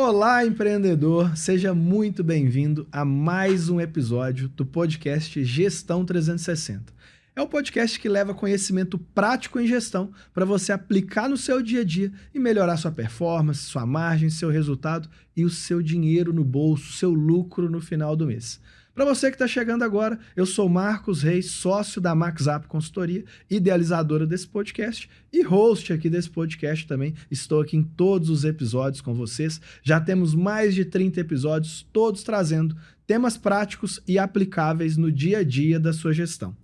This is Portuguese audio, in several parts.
Olá, empreendedor! Seja muito bem-vindo a mais um episódio do podcast Gestão 360. É o podcast que leva conhecimento prático em gestão para você aplicar no seu dia a dia e melhorar sua performance, sua margem, seu resultado e o seu dinheiro no bolso, seu lucro no final do mês. Para você que está chegando agora, eu sou Marcos Reis, sócio da MaxUp Consultoria, idealizadora desse podcast e host aqui desse podcast também. Estou aqui em todos os episódios com vocês. Já temos mais de 30 episódios, todos trazendo temas práticos e aplicáveis no dia a dia da sua gestão.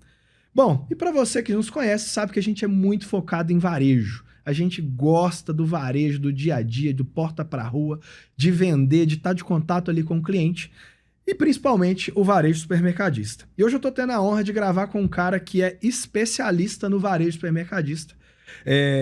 Bom, e para você que nos conhece, sabe que a gente é muito focado em varejo. A gente gosta do varejo, do dia a dia, do porta para rua, de vender, de estar de contato ali com o cliente. E principalmente o varejo supermercadista. E hoje eu estou tendo a honra de gravar com um cara que é especialista no varejo supermercadista.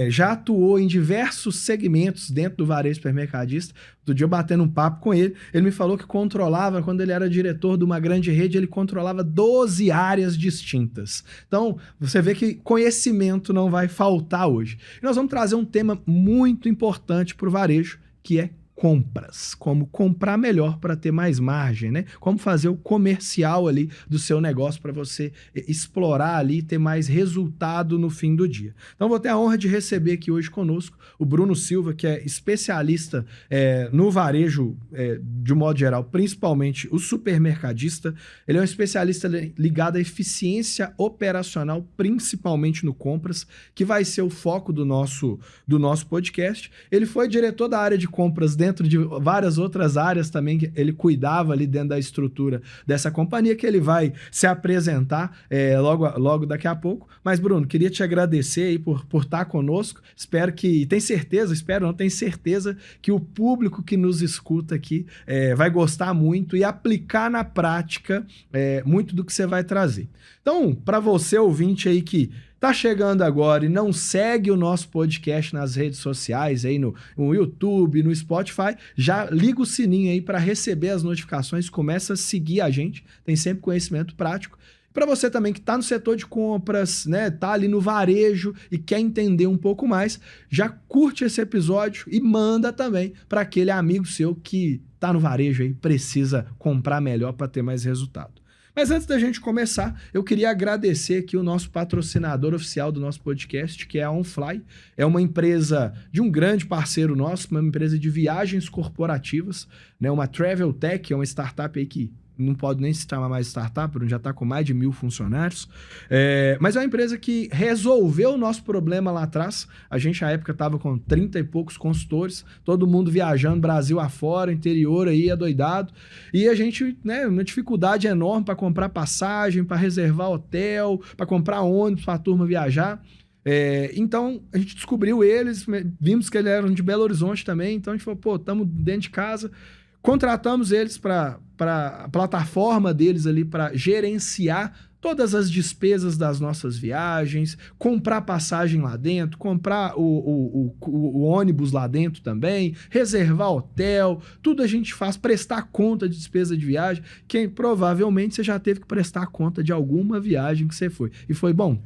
Já atuou em diversos segmentos dentro do varejo supermercadista. Outro dia eu batendo um papo com ele, ele me falou que controlava, quando ele era diretor de uma grande rede, ele controlava 12 áreas distintas. Então, você vê que conhecimento não vai faltar hoje. E nós vamos trazer um tema muito importante para o varejo, que é compras, como comprar melhor para ter mais margem, né? Como fazer o comercial ali do seu negócio para você explorar ali e ter mais resultado no fim do dia. Então vou ter a honra de receber aqui hoje conosco o Bruno Silva, que é especialista no varejo de um modo geral, principalmente o supermercadista. Ele é um especialista ligado à eficiência operacional, principalmente no compras, que vai ser o foco do nosso podcast. Ele foi diretor da área de compras dentro de várias outras áreas também que ele cuidava ali dentro da estrutura dessa companhia, que ele vai se apresentar logo daqui a pouco. Mas, Bruno, queria te agradecer aí por estar conosco. Tenho certeza que o público que nos escuta aqui vai gostar muito e aplicar na prática muito do que você vai trazer. Então, para você, ouvinte aí que tá chegando agora e não segue o nosso podcast nas redes sociais, aí no YouTube, no Spotify, já liga o sininho aí para receber as notificações, começa a seguir a gente, tem sempre conhecimento prático. Para você também que está no setor de compras, né, tá ali no varejo e quer entender um pouco mais, já curte esse episódio e manda também para aquele amigo seu que tá no varejo aí, precisa comprar melhor para ter mais resultado. Mas antes da gente começar, eu queria agradecer aqui o nosso patrocinador oficial do nosso podcast, que é a OnFly. É uma empresa de um grande parceiro nosso, uma empresa de viagens corporativas, né? Uma Travel Tech, é uma startup aí que não pode nem se chamar mais startup, já está com mais de 1000 funcionários. Mas é uma empresa que resolveu o nosso problema lá atrás. A gente, à época, estava com 30 e poucos consultores, todo mundo viajando Brasil afora, interior aí, adoidado. E a gente, né, uma dificuldade enorme para comprar passagem, para reservar hotel, para comprar ônibus para a turma viajar. Então, a gente descobriu eles, vimos que eles eram de Belo Horizonte também, então a gente falou, pô, estamos dentro de casa. Contratamos eles para a plataforma deles ali para gerenciar todas as despesas das nossas viagens, comprar passagem lá dentro, comprar o ônibus lá dentro também, reservar hotel, tudo a gente faz, prestar conta de despesa de viagem, que provavelmente você já teve que prestar conta de alguma viagem que você foi. E foi bom?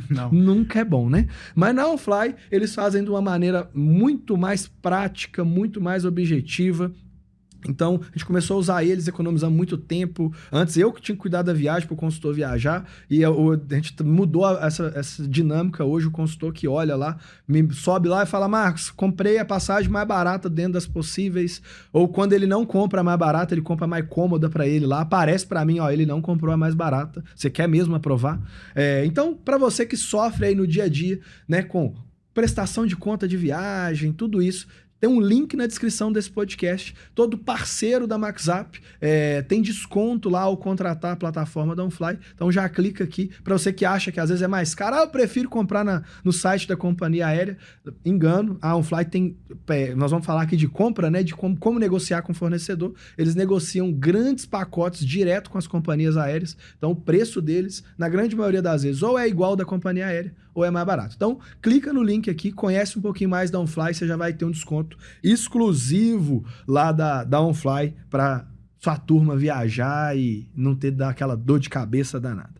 Não. Nunca é bom, né? Mas na OnFly, eles fazem de uma maneira muito mais prática, muito mais objetiva. Então, a gente começou a usar eles, economizando muito tempo. Antes, eu que tinha que cuidar da viagem para o consultor viajar, e a gente mudou essa dinâmica. Hoje, o consultor que olha lá, sobe lá e fala, Marcos, comprei a passagem mais barata dentro das possíveis. Ou quando ele não compra a mais barata, ele compra a mais cômoda para ele lá. Aparece para mim, ó, ele não comprou a mais barata. Você quer mesmo aprovar? Então, para você que sofre aí no dia a dia, né, com prestação de conta de viagem, tudo isso, tem um link na descrição desse podcast. Todo parceiro da MaxUp tem desconto lá ao contratar a plataforma da OnFly. Então já clica aqui. Para você que acha que às vezes é mais caro, eu prefiro comprar no site da companhia aérea. Engano, a OnFly tem... nós vamos falar aqui de compra, né? De como negociar com o fornecedor. Eles negociam grandes pacotes direto com as companhias aéreas. Então o preço deles, na grande maioria das vezes, ou é igual da companhia aérea, ou é mais barato. Então clica no link aqui, conhece um pouquinho mais da OnFly, você já vai ter um desconto exclusivo lá da OnFly para sua turma viajar e não ter aquela dor de cabeça danada.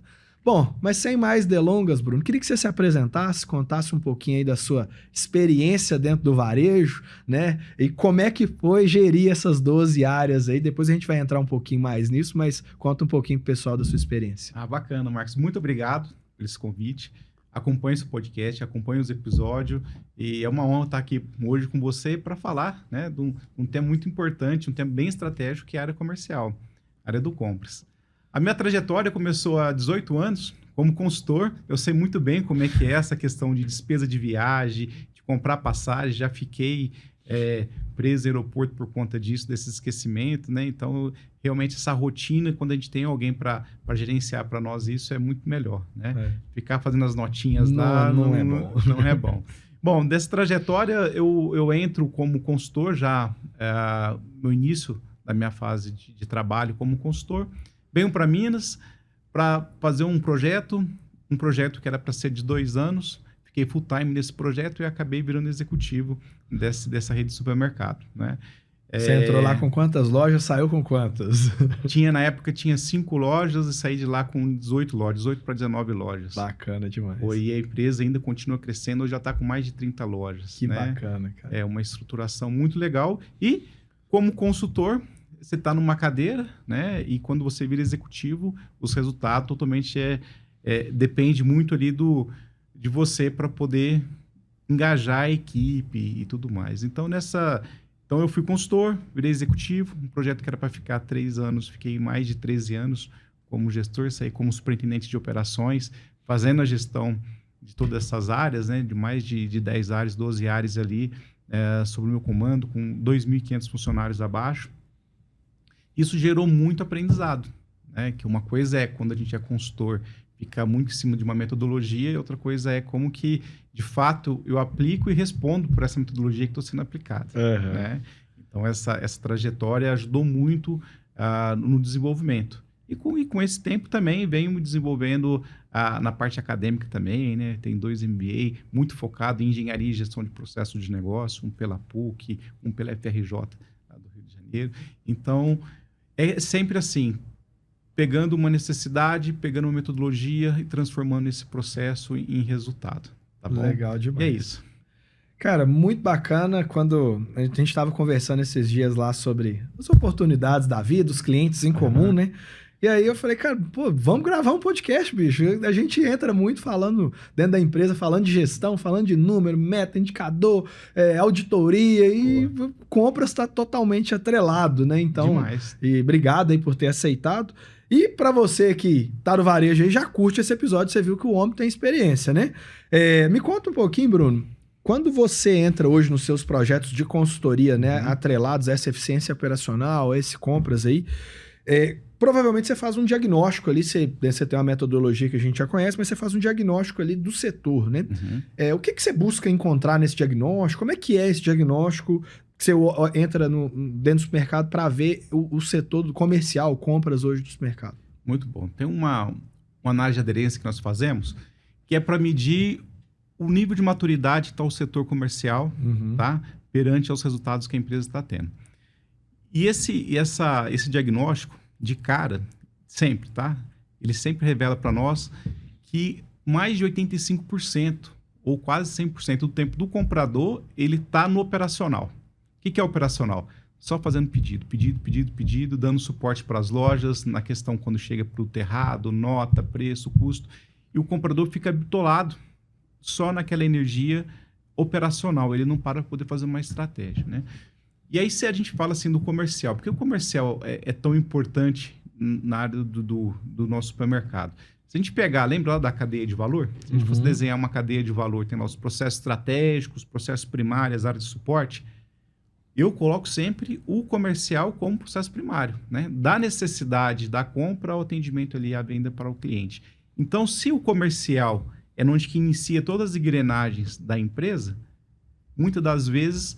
Bom, mas sem mais delongas, Bruno, queria que você se apresentasse, contasse um pouquinho aí da sua experiência dentro do varejo, né? E como é que foi gerir essas 12 áreas aí. Depois a gente vai entrar um pouquinho mais nisso, mas conta um pouquinho pro pessoal da sua experiência. Bacana, Marcos. Muito obrigado por esse convite. Acompanhe esse podcast, acompanhe os episódios. E é uma honra estar aqui hoje com você para falar, né, de um tema muito importante, um tema bem estratégico, que é a área comercial, a área do compras. A minha trajetória começou há 18 anos como consultor. Eu sei muito bem como é que é essa questão de despesa de viagem, de comprar passagem. Já fiquei preso no aeroporto por conta disso, desse esquecimento, né? Então, realmente, essa rotina, quando a gente tem alguém para gerenciar para nós, isso é muito melhor, né? Ficar fazendo as notinhas lá não é bom. Não é bom. Bom, dessa trajetória, eu entro como consultor já no início da minha fase de trabalho como consultor. Venho para Minas para fazer um projeto que era para ser de 2 anos. Fiquei full time nesse projeto e acabei virando executivo dessa rede de supermercado, né? Você entrou lá com quantas lojas, saiu com quantas? Na época tinha 5 lojas e saí de lá com 18 lojas, 18 para 19 lojas. Bacana demais. E a empresa ainda continua crescendo, hoje já está com mais de 30 lojas. Que bacana, cara. É uma estruturação muito legal. E como consultor, você está numa cadeira, né? E quando você vira executivo, os resultados totalmente depende muito ali de você para poder engajar a equipe e tudo mais. Então, eu fui consultor, virei executivo, um projeto que era para ficar 3 anos, fiquei mais de 13 anos como gestor, saí como superintendente de operações, fazendo a gestão de todas essas áreas, né? De mais de 10 áreas, 12 áreas ali, sob o meu comando, com 2.500 funcionários abaixo. Isso gerou muito aprendizado, né? Que uma coisa é quando a gente é consultor, ficar muito em cima de uma metodologia, e outra coisa é como que, de fato, eu aplico e respondo por essa metodologia que está sendo aplicada. Né? Então, essa trajetória ajudou muito no desenvolvimento. E com esse tempo também venho me desenvolvendo na parte acadêmica também, né? Tem 2 MBA, muito focado em engenharia e gestão de processo de negócio, um pela PUC, um pela FRJ do Rio de Janeiro. Então, é sempre assim, pegando uma necessidade, pegando uma metodologia e transformando esse processo em resultado. Tá bom? Legal demais. E é isso. Cara, muito bacana. Quando a gente estava conversando esses dias lá sobre as oportunidades da vida, os clientes em comum, né? E aí eu falei, cara, pô, vamos gravar um podcast, bicho. A gente entra muito falando dentro da empresa, falando de gestão, falando de número, meta, indicador, auditoria e compras está totalmente atrelado, né? Então, demais. E obrigado aí por ter aceitado. E para você que tá no varejo aí, já curte esse episódio, você viu que o homem tem experiência, né? Me conta um pouquinho, Bruno. Quando você entra hoje nos seus projetos de consultoria, né, atrelados a essa eficiência operacional, a esse compras aí, provavelmente você faz um diagnóstico ali, você tem uma metodologia que a gente já conhece, mas você faz um diagnóstico ali do setor, né? O que você busca encontrar nesse diagnóstico? Como é que é esse diagnóstico que você entra dentro do supermercado para ver o setor do comercial, compras hoje do supermercado? Muito bom. Tem uma análise de aderência que nós fazemos, que é para medir o nível de maturidade que está o setor comercial, tá? Perante aos resultados que a empresa está tendo. E esse diagnóstico, de cara, sempre, tá? Ele sempre revela para nós que mais de 85%, ou quase 100% do tempo do comprador, ele está no operacional. O que é operacional? Só fazendo pedido, dando suporte para as lojas, na questão quando chega para o terrado, nota, preço, custo, e o comprador fica bitolado só naquela energia operacional, ele não para poder fazer uma estratégia, né? E aí, se a gente fala assim do comercial, porque o comercial é tão importante na área do nosso supermercado? Se a gente pegar, lembra lá da cadeia de valor? Se a gente fosse desenhar uma cadeia de valor, tem lá os processos estratégicos, processos primários, áreas de suporte, eu coloco sempre o comercial como processo primário, né? Da necessidade da compra ao atendimento ali, à venda para o cliente. Então, se o comercial é onde que inicia todas as engrenagens da empresa, muitas das vezes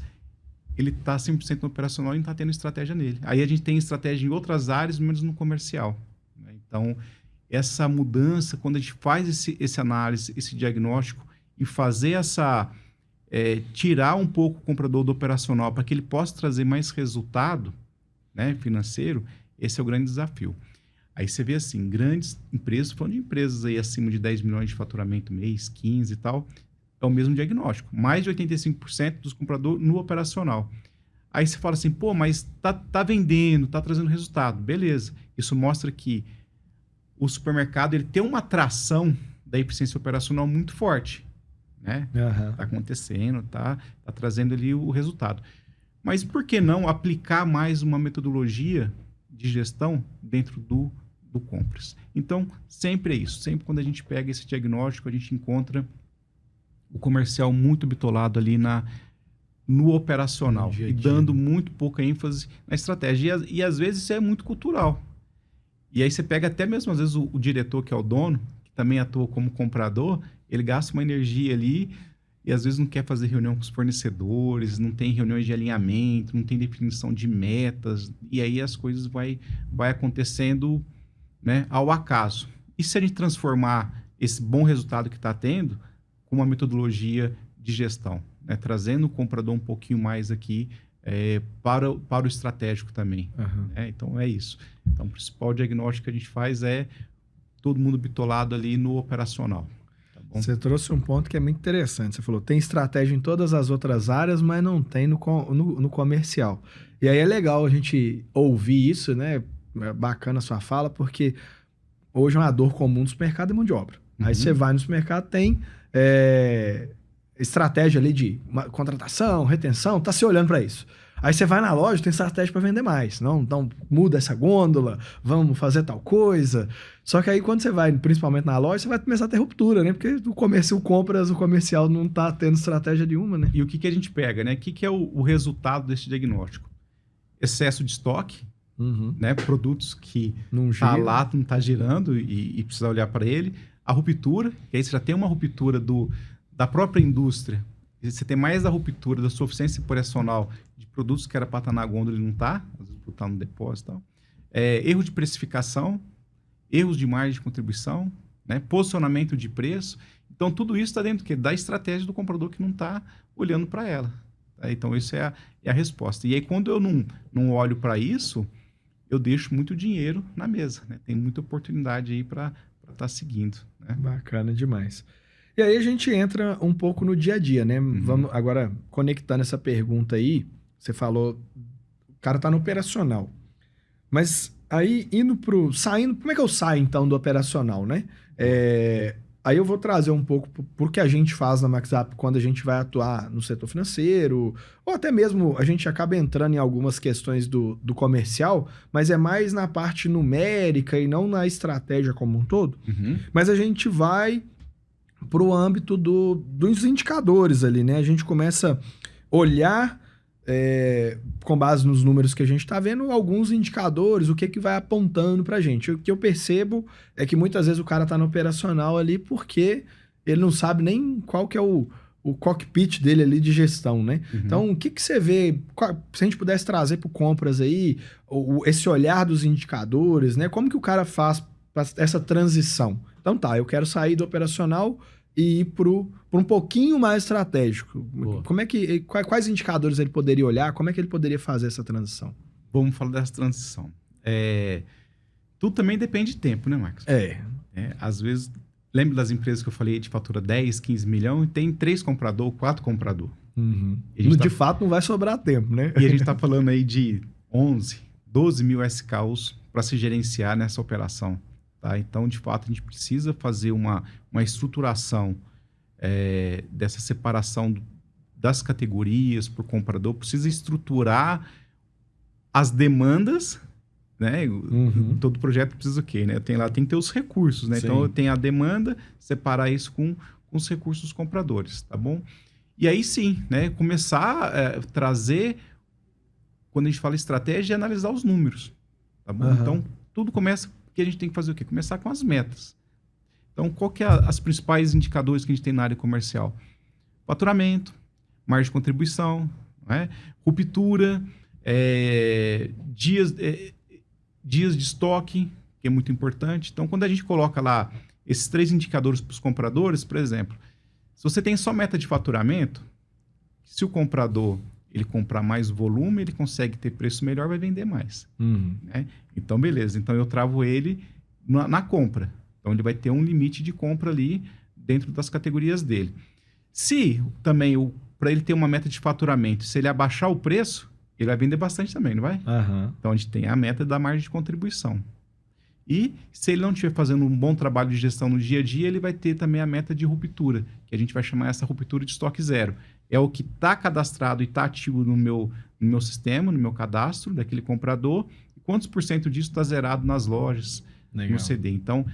ele está 100% no operacional e não está tendo estratégia nele. Aí a gente tem estratégia em outras áreas, menos no comercial, né? Então, essa mudança, quando a gente faz esse análise, esse diagnóstico e fazer tirar um pouco o comprador do operacional para que ele possa trazer mais resultado, né, financeiro, esse é o grande desafio. Aí você vê assim, grandes empresas, falando de empresas aí acima de 10 milhões de faturamento mês, 15 e tal, é o mesmo diagnóstico. Mais de 85% dos compradores no operacional. Aí você fala assim, pô, mas tá vendendo, tá trazendo resultado. Beleza. Isso mostra que o supermercado ele tem uma atração da eficiência operacional muito forte, né? Tá acontecendo, tá trazendo ali o resultado. Mas por que não aplicar mais uma metodologia de gestão dentro do compras? Então, sempre é isso. Sempre quando a gente pega esse diagnóstico, a gente encontra o comercial muito bitolado ali no operacional e dando muito pouca ênfase na estratégia. E às vezes isso é muito cultural. E aí você pega até mesmo, às vezes, o diretor, que é o dono, que também atua como comprador, ele gasta uma energia ali e às vezes não quer fazer reunião com os fornecedores, não tem reuniões de alinhamento, não tem definição de metas, e aí as coisas vai acontecendo, né, ao acaso. E se a gente transformar esse bom resultado que está tendo com uma metodologia de gestão, né, trazendo o comprador um pouquinho mais aqui para o estratégico também. Né? Então, é isso. Então, o principal diagnóstico que a gente faz é todo mundo bitolado ali no operacional. Tá bom? Você trouxe um ponto que é muito interessante. Você falou, tem estratégia em todas as outras áreas, mas não tem no comercial. E aí é legal a gente ouvir isso, né? É bacana a sua fala, porque hoje uma dor comum do supermercado é mão de obra. Aí você vai no supermercado, tem estratégia ali de contratação, retenção, tá se olhando para isso. Aí você vai na loja, tem estratégia para vender mais. Não, então muda essa gôndola, vamos fazer tal coisa. Só que aí quando você vai, principalmente na loja, você vai começar a ter ruptura, né? Porque o comercial não tá tendo estratégia nenhuma, né? E o que a gente pega, né? O que é o resultado desse diagnóstico? Excesso de estoque, né? Produtos que não tá lá, não tá girando e precisa olhar para ele. A ruptura, que aí você já tem uma ruptura da própria indústria. Você tem mais a ruptura da sua eficiência operacional de produtos que era para estar na gôndola e não está, às vezes por estar no depósito e tal. Erro de precificação, erros de margem de contribuição, né? Posicionamento de preço. Então, tudo isso está dentro da estratégia do comprador que não está olhando para ela. Tá? Então, isso é a resposta. E aí, quando eu não olho para isso, eu deixo muito dinheiro na mesa. Né? Tem muita oportunidade aí para estar seguindo. Né? Bacana demais. E aí a gente entra um pouco no dia a dia, né? Vamos agora conectando essa pergunta aí. Você falou, o cara tá no operacional. Mas aí saindo, como é que eu saio então do operacional, né? Aí eu vou trazer um pouco pro que a gente faz na MaxUp quando a gente vai atuar no setor financeiro, ou até mesmo a gente acaba entrando em algumas questões do comercial, mas é mais na parte numérica e não na estratégia como um todo. Mas a gente vai para o âmbito dos indicadores ali, né? A gente começa a olhar, com base nos números que a gente está vendo, alguns indicadores, o que vai apontando para a gente. O que eu percebo é que muitas vezes o cara está no operacional ali porque ele não sabe nem qual que é o cockpit dele ali de gestão, né? Então, o que você vê, se a gente pudesse trazer para o compras aí, esse olhar dos indicadores, né? Como que o cara faz essa transição? Então tá, eu quero sair do operacional e ir para um pouquinho mais estratégico. Boa. Quais indicadores ele poderia olhar? Como é que ele poderia fazer essa transição? Vamos falar dessa transição. Tudo também depende de tempo, né, Marcos? Às vezes, lembra das empresas que eu falei de fatura 10, 15 milhões e tem 3 comprador, 4 comprador. De fato, não vai sobrar tempo, né? E a gente está falando aí de 11, 12 mil SKUs para se gerenciar nessa operação. Tá? Então, de fato, a gente precisa fazer uma estruturação dessa separação das categorias por comprador, precisa estruturar as demandas, né? Todo projeto precisa o quê? Né? Tem que ter os recursos, né? Então, eu tenho a demanda, separar isso com os recursos dos compradores, tá bom? E aí sim, né? Começar a trazer, quando a gente fala estratégia, é analisar os números, tá bom? Então, tudo começa... que a gente tem que fazer o quê? Começar com as metas. Então, qual que é as principais indicadores que a gente tem na área comercial? Faturamento, margem de contribuição, né? Ruptura, dias de estoque, que é muito importante. Então, quando a gente coloca lá esses 3 indicadores para os compradores, por exemplo, se você tem só meta de faturamento, se o comprador ele comprar mais volume, ele consegue ter preço melhor, vai vender mais. Né? Então, beleza. Então, eu travo ele na compra. Então, ele vai ter um limite de compra ali dentro das categorias dele. Se também, para ele ter uma meta de faturamento, se ele abaixar o preço, ele vai vender bastante também, não vai? Então, a gente tem a meta da margem de contribuição. E se ele não estiver fazendo um bom trabalho de gestão no dia a dia, ele vai ter também a meta de ruptura, que a gente vai chamar essa ruptura de estoque zero. É o que está cadastrado e está ativo no meu sistema, no meu cadastro daquele comprador. E quantos por cento disso está zerado nas lojas, no CD. Então,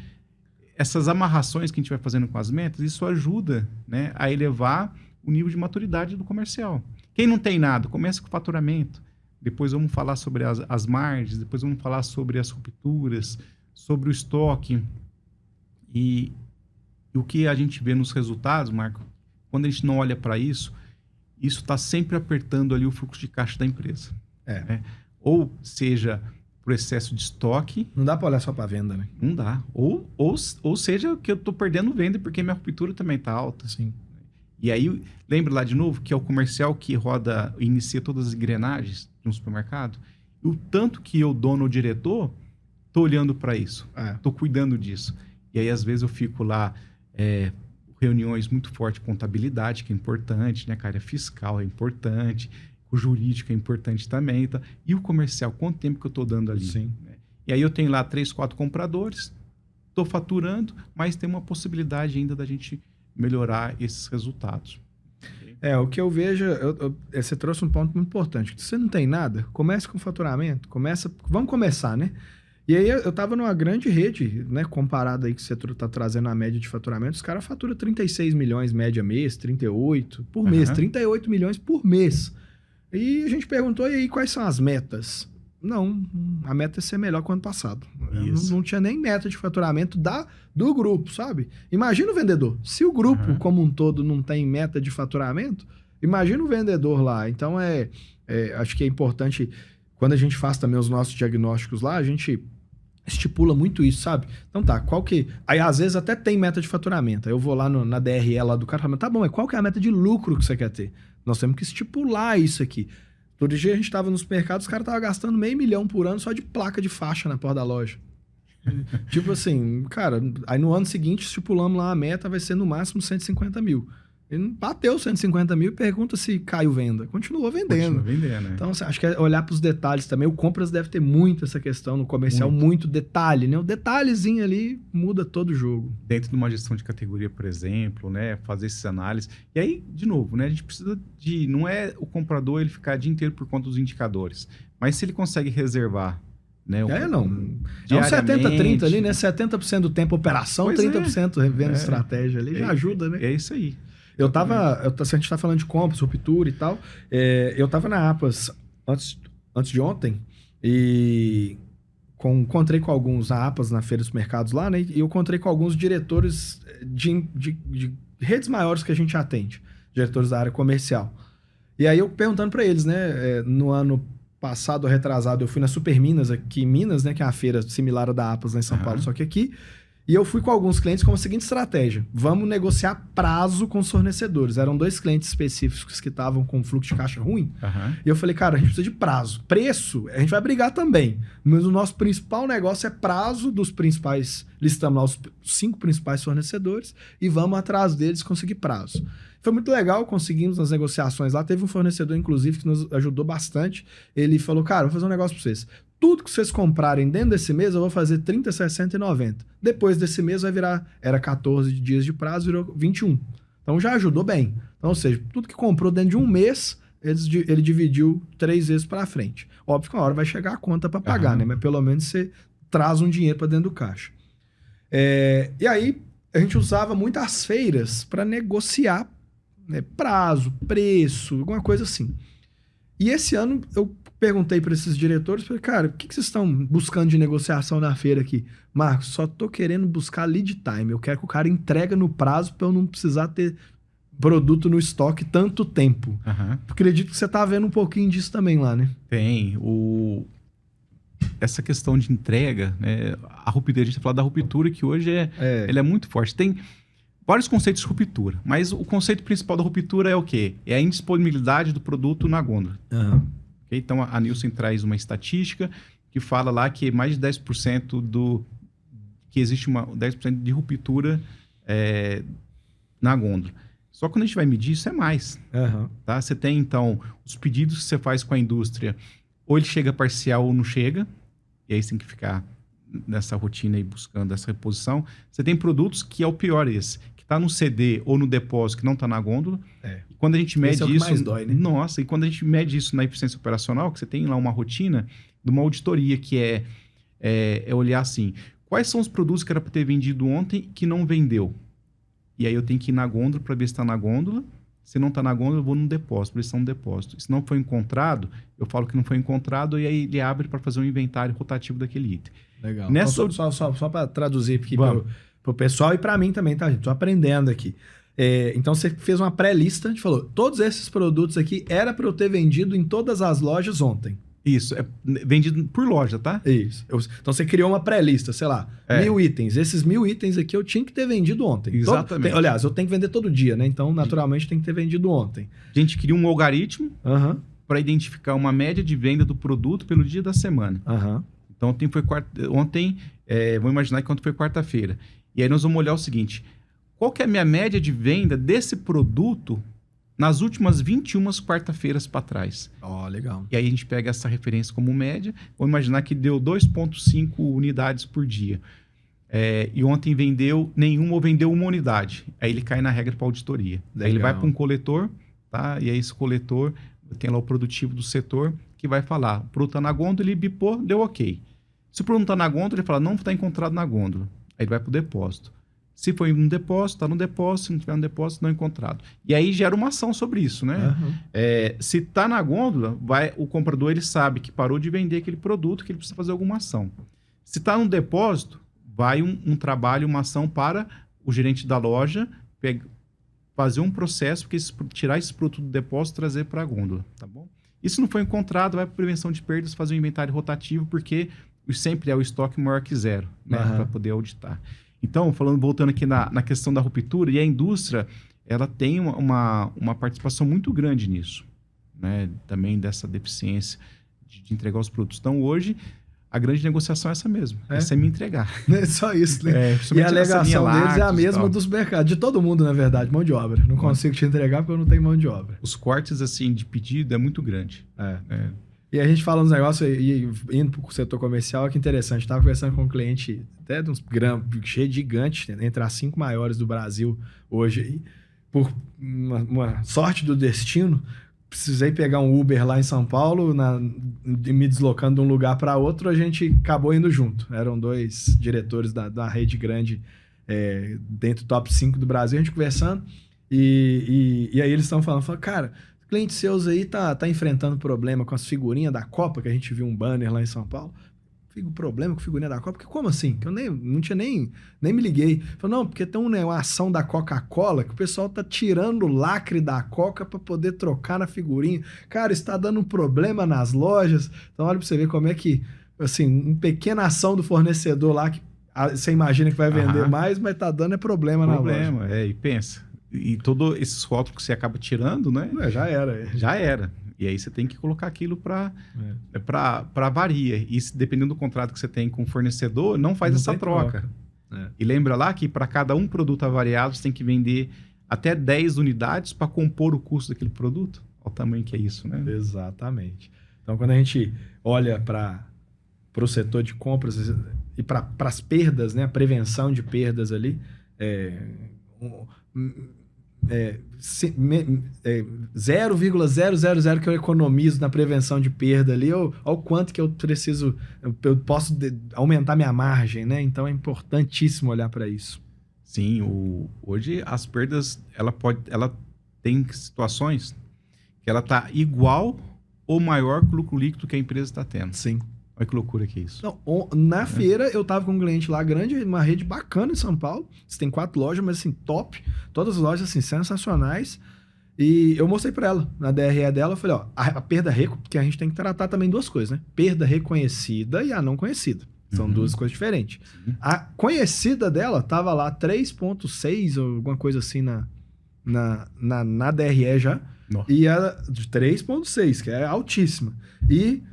essas amarrações que a gente vai fazendo com as metas, isso ajuda, né, a elevar o nível de maturidade do comercial. Quem não tem nada, começa com o faturamento. Depois vamos falar sobre as margens, depois vamos falar sobre as rupturas, sobre o estoque. E o que a gente vê nos resultados, Marco, quando a gente não olha para isso está sempre apertando ali o fluxo de caixa da empresa. Né? Ou seja, por excesso de estoque. Não dá para olhar só para venda, né? Não dá. Ou seja, que eu estou perdendo venda porque minha ruptura também está alta. Sim. E aí, lembra lá de novo que é o comercial que roda, inicia todas as engrenagens de um supermercado? E o tanto que eu, dono ou diretor, estou olhando para isso, estou cuidando disso. E aí, às vezes, eu fico lá, reuniões muito fortes, contabilidade, que é importante, né? A área fiscal é importante, o jurídico é importante também. Tá? E o comercial, quanto tempo que eu estou dando ali? Sim. Né? E aí, eu tenho lá 3, 4 compradores, estou faturando, mas tem uma possibilidade ainda da gente melhorar esses resultados. O que eu vejo, você trouxe um ponto muito importante. Se você não tem nada, comece com faturamento, vamos começar, né? E aí eu estava numa grande rede, né, comparado aí que você está trazendo a média de faturamento, os caras faturam 36 milhões média mês, 38 por mês, 38 milhões por mês. E a gente perguntou, e aí quais são as metas? Não, a meta é ser melhor que o ano passado. Não tinha nem meta de faturamento do grupo, sabe? Imagina o vendedor. Se o grupo como um todo não tem meta de faturamento, imagina o vendedor lá. Então, acho que é importante, quando a gente faz também os nossos diagnósticos lá, a gente estipula muito isso, sabe? Então tá, qual que... Aí às vezes até tem meta de faturamento. Aí eu vou lá na DRE lá do cara e falo, tá bom, mas qual que é a meta de lucro que você quer ter? Nós temos que estipular isso aqui. Todo dia a gente tava nos mercados, os caras estavam gastando $500 mil por ano só de placa de faixa na porta da loja. Tipo assim, cara, aí no ano seguinte estipulamos lá a meta, vai ser no máximo 150 mil. Ele bateu 150 mil e pergunta se caiu venda. Continua vendendo. Né? Então, assim, acho que é olhar para os detalhes também. O compras deve ter muito essa questão no comercial, muito detalhe, né? O detalhezinho ali muda todo o jogo. Dentro de uma gestão de categoria, por exemplo, né? Fazer essas análises. E aí, de novo, né? A gente precisa de... Não é o comprador ele ficar o dia inteiro por conta dos indicadores. Mas se ele consegue reservar, né? É um 70-30 ali, né? 70% do tempo operação, 30% vendo estratégia ali. Já ajuda, né? É isso aí. Se a gente tá falando de compras, ruptura e tal, eu tava na APAS antes de ontem e encontrei com alguns na APAS, na Feira dos Mercados lá, né? E eu encontrei com alguns diretores de redes maiores que a gente atende, diretores da área comercial. E aí eu perguntando para eles, né? No ano passado, retrasado, eu fui na Super Minas aqui em Minas, né? Que é uma feira similar à da APAS lá em São Paulo, só que aqui. E eu fui com alguns clientes com a seguinte estratégia. Vamos negociar prazo com os fornecedores. Eram 2 clientes específicos que estavam com fluxo de caixa ruim. E eu falei, cara, a gente precisa de prazo. Preço, a gente vai brigar também. Mas o nosso principal negócio é prazo dos principais... Listamos lá os 5 principais fornecedores e vamos atrás deles conseguir prazo. Foi muito legal, conseguimos nas negociações lá. Teve um fornecedor, inclusive, que nos ajudou bastante. Ele falou, cara, vou fazer um negócio para vocês. Tudo que vocês comprarem dentro desse mês, eu vou fazer 30, 60 e 90. Depois desse mês vai virar... Era 14 dias de prazo, virou 21. Então já ajudou bem. Então, ou seja, tudo que comprou dentro de um mês, ele dividiu 3 vezes para frente. Óbvio que uma hora vai chegar a conta para pagar, né? Mas pelo menos você traz um dinheiro para dentro do caixa. E aí, a gente usava muito as feiras para negociar, né, prazo, preço, alguma coisa assim. E esse ano eu perguntei para esses diretores, falei, cara, o que vocês estão buscando de negociação na feira aqui? Marcos, só tô querendo buscar lead time. Eu quero que o cara entregue no prazo para eu não precisar ter produto no estoque tanto tempo. Acredito que você tá vendo um pouquinho disso também lá, né? Tem. Essa questão de entrega, né? A ruptura, a gente tá falando da ruptura que hoje ela é muito forte. vários conceitos de ruptura, mas o conceito principal da ruptura é o quê? É a indisponibilidade do produto na gôndola. Uhum. Okay? Então, a Nielsen traz uma estatística que fala lá que mais de 10% que existe 10% de ruptura na gôndola. Só que quando a gente vai medir, isso é mais. Uhum. Tá? Você tem, então, os pedidos que você faz com a indústria, ou ele chega parcial ou não chega, e aí você tem que ficar nessa rotina aí buscando essa reposição. Você tem produtos que é o pior esse, que está no CD ou no depósito, que não está na gôndola. E quando a gente mede é o que isso... mais dói, né? Nossa, e quando a gente mede isso na eficiência operacional, que você tem lá uma rotina de uma auditoria, que é olhar assim, quais são os produtos que era para ter vendido ontem que não vendeu? E aí eu tenho que ir na gôndola para ver se está na gôndola. Se não está na gôndola, eu vou no depósito, para ver se está no depósito. Se não foi encontrado, eu falo que não foi encontrado e aí ele abre para fazer um inventário rotativo daquele item. Legal. Então, só para traduzir aqui para o pessoal e para mim também, tá, gente? Estou aprendendo aqui. Então, você fez uma pré-lista, a gente falou, todos esses produtos aqui era para eu ter vendido em todas as lojas ontem. Isso, é vendido por loja, tá? Isso. Então, você criou uma pré-lista, sei lá, 1000 itens. Esses 1000 itens aqui eu tinha que ter vendido ontem. Exatamente. Aliás, eu tenho que vender todo dia, né? Então, naturalmente, tem que ter vendido ontem. A gente cria um algoritmo para identificar uma média de venda do produto pelo dia da semana. Então, ontem vamos imaginar que ontem foi quarta-feira. E aí nós vamos olhar o seguinte, qual que é a minha média de venda desse produto nas últimas 21 quarta-feiras para trás? Legal. E aí a gente pega essa referência como média, vamos imaginar que deu 2,5 unidades por dia. E ontem vendeu nenhuma ou vendeu uma unidade. Aí ele cai na regra para auditoria. Aí ele vai para um coletor, tá? E aí esse coletor tem lá o produtivo do setor que vai falar, o produto está na gôndola, ele bipou, deu ok. Se o produto está na gôndola, ele fala, não está encontrado na gôndola. Aí ele vai para o depósito. Se foi no depósito, está no depósito. Se não tiver no depósito, não encontrado. E aí gera uma ação sobre isso, né? Se está na gôndola, o comprador ele sabe que parou de vender aquele produto, que ele precisa fazer alguma ação. Se está no depósito, vai um trabalho, uma ação para o gerente da loja fazer um processo, tirar esse produto do depósito e trazer para a gôndola, tá bom? E se não foi encontrado, vai para prevenção de perdas, fazer um inventário rotativo, porque sempre é o estoque maior que zero, né? Para poder auditar. Então, voltando aqui na questão da ruptura, e a indústria, ela tem uma participação muito grande nisso, né? Também dessa deficiência de entregar os produtos. Então, hoje, a grande negociação é essa mesmo, é você me entregar. É só isso, né? E a alegação deles é a mesma dos mercados, de todo mundo, na verdade, mão de obra. Não consigo te entregar porque eu não tenho mão de obra. Os cortes, assim, de pedido é muito grande. E a gente fala uns negócios, e indo para o setor comercial, que interessante. Estava conversando com um cliente, até de uns cheio de gigantes, né, entre as 5 maiores do Brasil hoje. E por uma sorte do destino, precisei pegar um Uber lá em São Paulo, me deslocando de um lugar para outro, a gente acabou indo junto. Eram 2 diretores da rede grande, dentro do top 5 do Brasil, a gente conversando. E aí eles estão falando, cara... Clientes seus aí tá enfrentando problema com as figurinhas da Copa, que a gente viu um banner lá em São Paulo. Problema com figurinha da Copa? Porque como assim? Que eu não tinha nem me liguei. Falei, não, porque tem uma ação da Coca-Cola que o pessoal tá tirando o lacre da Coca para poder trocar na figurinha. Cara, está dando um problema nas lojas. Então olha para você ver como é que, assim, uma pequena ação do fornecedor lá que você imagina que vai vender mais, mas tá dando problema na loja. E pensa. E todos esses rótulos que você acaba tirando, né? Já era. Já era. E aí você tem que colocar aquilo para varia. E dependendo do contrato que você tem com o fornecedor, não faz essa troca. E lembra lá que para cada um produto avariado, você tem que vender até 10 unidades para compor o custo daquele produto. Olha o tamanho que é isso, né? Exatamente. Então, quando a gente olha para o setor de compras e para as perdas, né? A prevenção de perdas ali, 0,000 que eu economizo na prevenção de perda ali, olha o quanto que eu posso aumentar minha margem, né? Então é importantíssimo olhar para isso. Sim, hoje as perdas, ela tem situações que ela está igual ou maior que o lucro líquido que a empresa está tendo. Sim. Olha que loucura que é isso. Não, na feira, eu tava com um cliente lá grande, uma rede bacana em São Paulo. Você tem 4 lojas, mas assim, top. Todas as lojas, assim, sensacionais. E eu mostrei pra ela, na DRE dela, eu falei, a perda porque a gente tem que tratar também 2 coisas, né? Perda reconhecida e a não conhecida. São duas coisas diferentes. A conhecida dela tava lá 3.6 ou alguma coisa assim na DRE já. Nossa. E era de 3.6, que é altíssima. E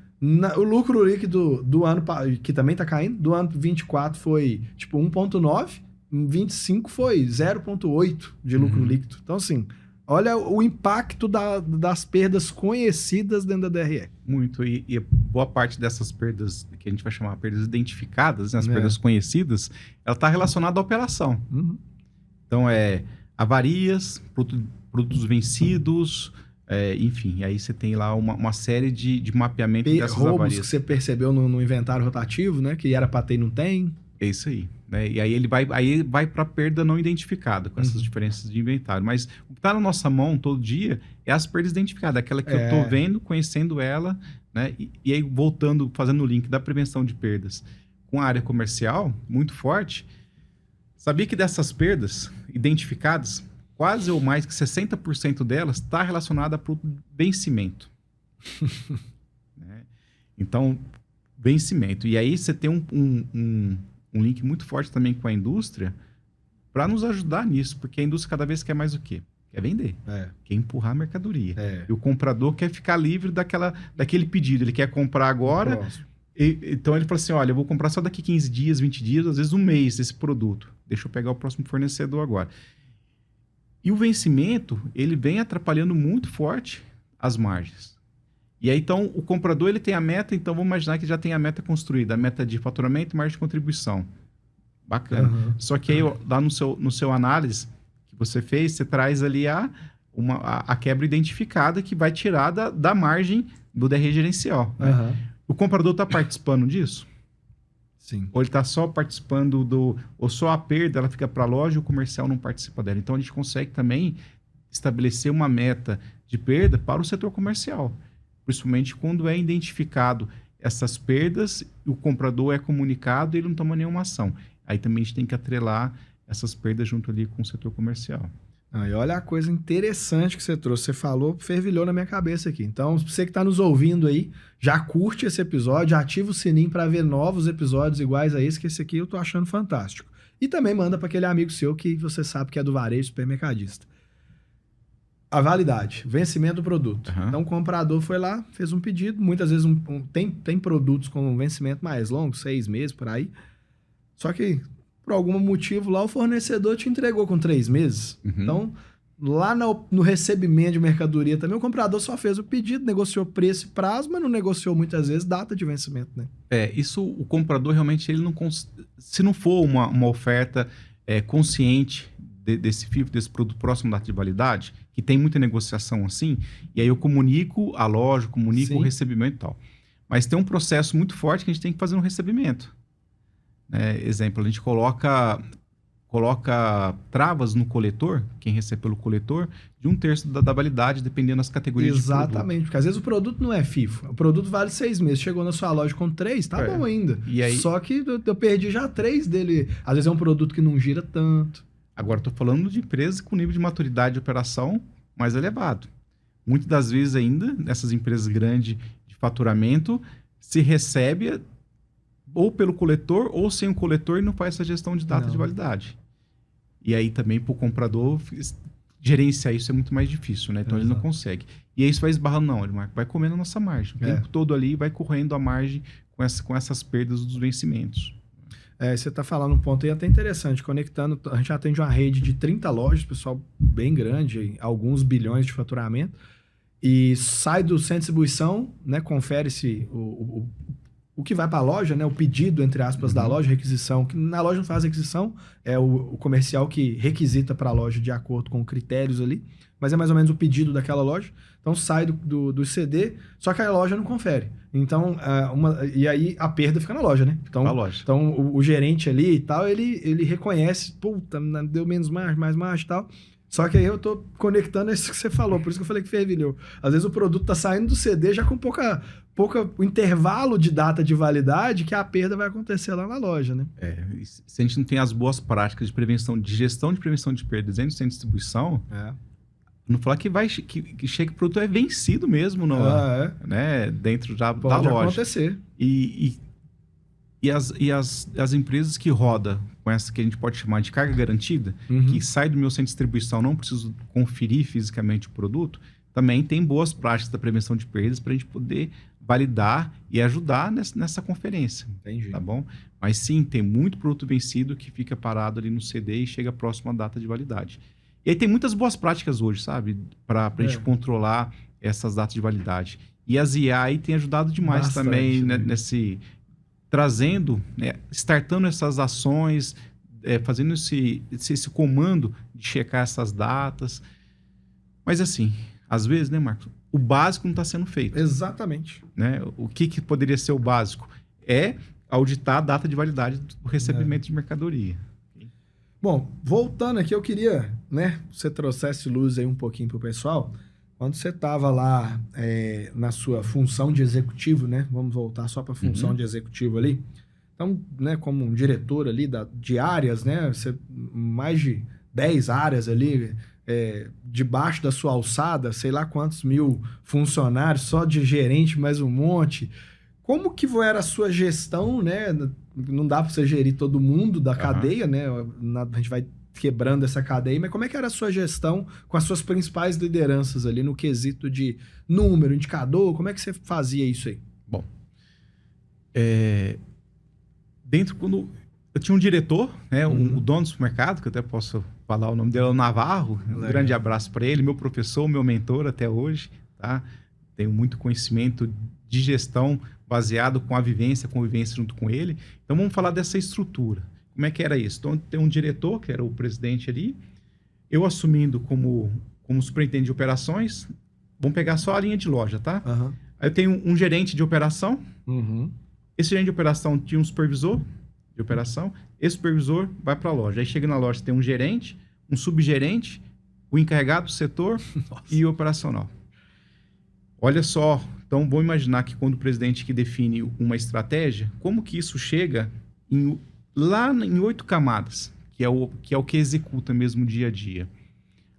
o lucro líquido do ano, que também tá caindo, do ano 24 foi tipo 1.9, em 25 foi 0.8 de lucro líquido. Então, assim, olha o impacto das perdas conhecidas dentro da DRE. Muito. E boa parte dessas perdas, que a gente vai chamar perdas identificadas, né, as perdas conhecidas, ela está relacionada à operação. Então, avarias, produtos vencidos, enfim. Aí você tem lá uma série de mapeamento dessas roubos avarias. Que você percebeu no inventário rotativo, né? Que era para ter e não tem. É isso aí. Né? E aí ele vai para perda não identificada, com essas diferenças de inventário. Mas o que está na nossa mão todo dia é as perdas identificadas, aquela que eu estou vendo, conhecendo ela, né? E aí voltando, fazendo o link da prevenção de perdas com a área comercial, muito forte. Sabia que dessas perdas identificadas, quase ou mais que 60% delas está relacionada para o vencimento. Né? Então, vencimento. E aí você tem um link muito forte também com a indústria para nos ajudar nisso, porque a indústria cada vez quer mais o quê? Quer vender, quer empurrar a mercadoria. E o comprador quer ficar livre daquele pedido. Ele quer comprar agora, então ele fala assim, olha, eu vou comprar só daqui 15 dias, 20 dias, às vezes um mês desse produto. Deixa eu pegar o próximo fornecedor agora. E o vencimento, ele vem atrapalhando muito forte as margens. E aí, então, o comprador ele tem a meta, então vamos imaginar que já tem a meta construída, a meta de faturamento e margem de contribuição. Bacana. Só que aí, lá no seu análise que você fez, você traz ali a quebra identificada que vai tirar da margem do DRE gerencial. Né? O comprador está participando disso? Sim. Ou ele está só participando ou só a perda ela fica para a loja e o comercial não participa dela. Então, a gente consegue também estabelecer uma meta de perda para o setor comercial. Principalmente quando é identificado essas perdas, o comprador é comunicado e ele não toma nenhuma ação. Aí também a gente tem que atrelar essas perdas junto ali com o setor comercial. E olha a coisa interessante que você trouxe. Você falou, fervilhou na minha cabeça aqui. Então, você que está nos ouvindo aí, já curte esse episódio, ativa o sininho para ver novos episódios iguais a esse, que esse aqui eu tô achando fantástico. E também manda para aquele amigo seu que você sabe que é do varejo supermercadista. A validade, vencimento do produto. Então, o comprador foi lá, fez um pedido. Muitas vezes tem produtos com um vencimento mais longo, 6 meses, por aí. Só que, por algum motivo, lá o fornecedor te entregou com 3 meses. Então, lá no recebimento de mercadoria também, o comprador só fez o pedido, negociou preço e prazo, mas não negociou muitas vezes data de vencimento, né? Isso o comprador realmente, ele não se não for uma oferta consciente desse FIFO, desse produto próximo da data de validade, que tem muita negociação assim, e aí eu comunico a loja, comunico o recebimento e tal. Mas tem um processo muito forte que a gente tem que fazer no recebimento. Exemplo, a gente coloca travas no coletor, quem recebe pelo coletor, de 1/3 da validade, dependendo das categorias de produto. Exatamente, porque às vezes o produto não é FIFO. O produto vale 6 meses. Chegou na sua loja com 3, tá bom ainda. E aí... Só que eu perdi já 3 dele. Às vezes é um produto que não gira tanto. Agora, estou falando de empresas com nível de maturidade de operação mais elevado. Muitas das vezes ainda, nessas empresas grandes de faturamento, se recebe ou pelo coletor ou sem o coletor e não faz essa gestão de data de validade. E aí também para o comprador gerenciar isso é muito mais difícil, né? Então ele não consegue. E aí isso vai esbarrando, não, ele vai comendo a nossa margem. O tempo todo ali vai correndo a margem com essas perdas dos vencimentos. Você está falando um ponto aí até interessante, conectando, a gente atende uma rede de 30 lojas, pessoal bem grande, alguns bilhões de faturamento, e sai do centro de distribuição, né, confere-se o que vai para a loja, né, o pedido, entre aspas, da loja, requisição, que na loja não faz requisição, é o comercial que requisita para a loja de acordo com critérios ali, mas é mais ou menos o pedido daquela loja. Então sai do CD, só que a loja não confere. Então, e aí a perda fica na loja, né? Então, então o gerente ali e tal, ele reconhece, puta, deu menos margem, mais margem e tal. Só que aí eu tô conectando isso que você falou, por isso que eu falei que fervilhou. Às vezes o produto tá saindo do CD já com pouca intervalo de data de validade que a perda vai acontecer lá na loja, né? Se a gente não tem as boas práticas de prevenção, de gestão de prevenção de perdas dentro do centro de distribuição, não falar que chega que o produto é vencido mesmo né, dentro da loja. Pode acontecer. E E as empresas que rodam com essa que a gente pode chamar de carga garantida, que sai do meu centro de distribuição, não preciso conferir fisicamente o produto, também tem boas práticas da prevenção de perdas para a gente poder validar e ajudar nessa conferência. Entendi. Tá bom? Mas sim, tem muito produto vencido que fica parado ali no CD e chega próximo à data de validade. E aí tem muitas boas práticas hoje, sabe? Para a gente controlar essas datas de validade. E as IA aí tem ajudado demais bastante, também nesse... trazendo, startando essas ações, fazendo esse comando de checar essas datas. Mas assim, às vezes, né, Marcos? O básico não está sendo feito. Exatamente. Né? O que poderia ser o básico? É auditar a data de validade do recebimento de mercadoria. Bom, voltando aqui, eu queria, né, que você trouxesse luz aí um pouquinho para o pessoal. Quando você estava lá na sua função de executivo, né? Vamos voltar só para a função de executivo ali. Então, né, como um diretor ali de áreas, né? Você, mais de 10 áreas ali, debaixo da sua alçada, sei lá quantos mil funcionários, só de gerente mais um monte. Como que era a sua gestão, né? Não dá para você gerir todo mundo da cadeia, né? A gente vai quebrando essa cadeia, mas como é que era a sua gestão com as suas principais lideranças ali no quesito de número, indicador? Como é que você fazia isso aí? Bom, quando eu tinha um diretor, né, o dono do supermercado, que eu até posso falar o nome dele, é o Navarro. Um grande abraço para ele, meu professor, meu mentor até hoje, tá? Tenho muito conhecimento de gestão baseado com a convivência junto com ele. Então vamos falar dessa estrutura. Como é que era isso? Então, tem um diretor, que era o presidente ali, eu assumindo como superintendente de operações, vamos pegar só a linha de loja, tá? Aí eu tenho um gerente de operação, esse gerente de operação tinha um supervisor de operação, esse supervisor vai para a loja. Aí chega na loja, tem um gerente, um subgerente, o encarregado do setor e o operacional. Olha só, então vamos imaginar que quando o presidente que define uma estratégia, como que isso chega lá em 8 camadas, que é o que executa mesmo dia a dia.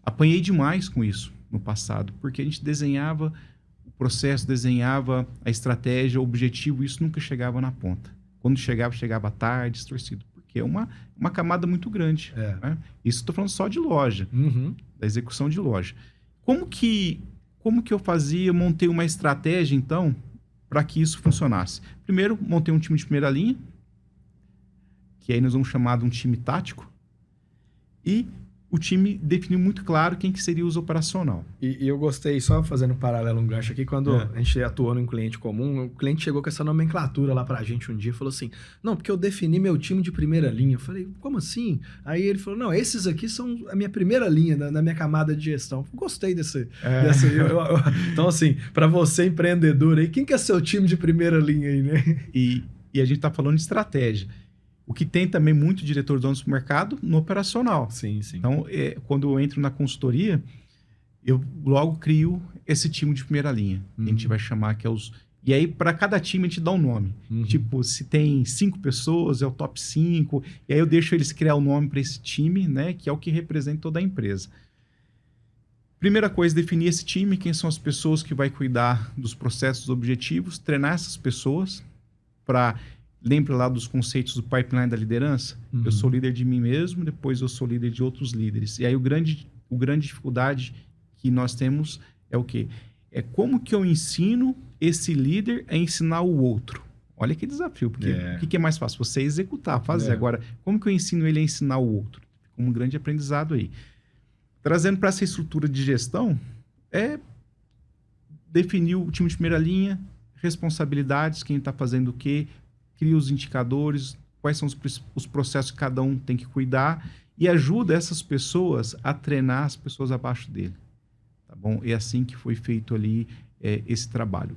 Apanhei demais com isso no passado, porque a gente desenhava o processo, desenhava a estratégia, o objetivo, isso nunca chegava na ponta. Quando chegava tarde, distorcido, porque é uma camada muito grande. Né? Isso estou falando só de loja, da execução de loja. Como que eu fazia, montei uma estratégia, então, para que isso funcionasse? Primeiro, montei um time de primeira linha, que aí nós vamos chamar de um time tático, e o time definiu muito claro quem que seria o uso operacional. E eu gostei, só fazendo um paralelo, um gancho aqui, quando a gente atuou num cliente comum, o cliente chegou com essa nomenclatura lá pra gente um dia e falou assim, não, porque eu defini meu time de primeira linha. Eu falei, como assim? Aí ele falou, não, esses aqui são a minha primeira linha, na minha camada de gestão. Gostei dessa. Então, assim, pra você empreendedor aí, quem que é seu time de primeira linha aí, né? E a gente tá falando de estratégia. O que tem também muito diretor de dono do supermercado no operacional. Sim. Então, quando eu entro na consultoria, eu logo crio esse time de primeira linha. A gente vai chamar que é os... E aí, para cada time, a gente dá um nome. Tipo, se tem 5 pessoas, é o top 5. E aí eu deixo eles criar o nome para esse time, né? Que é o que representa toda a empresa. Primeira coisa, definir esse time, quem são as pessoas que vai cuidar dos processos, dos objetivos, treinar essas pessoas para... Lembra lá dos conceitos do pipeline da liderança? Eu sou líder de mim mesmo, depois eu sou líder de outros líderes. E aí o grande dificuldade que nós temos é o quê? É como que eu ensino esse líder a ensinar o outro. Olha que desafio, porque o que é mais fácil? Você executar, fazer. Agora, como que eu ensino ele a ensinar o outro? Fica um grande aprendizado aí. Trazendo para essa estrutura de gestão, definir o time de primeira linha, responsabilidades, quem está fazendo o quê, cria os indicadores, quais são os processos que cada um tem que cuidar e ajuda essas pessoas a treinar as pessoas abaixo dele. Tá bom? É assim que foi feito ali esse trabalho.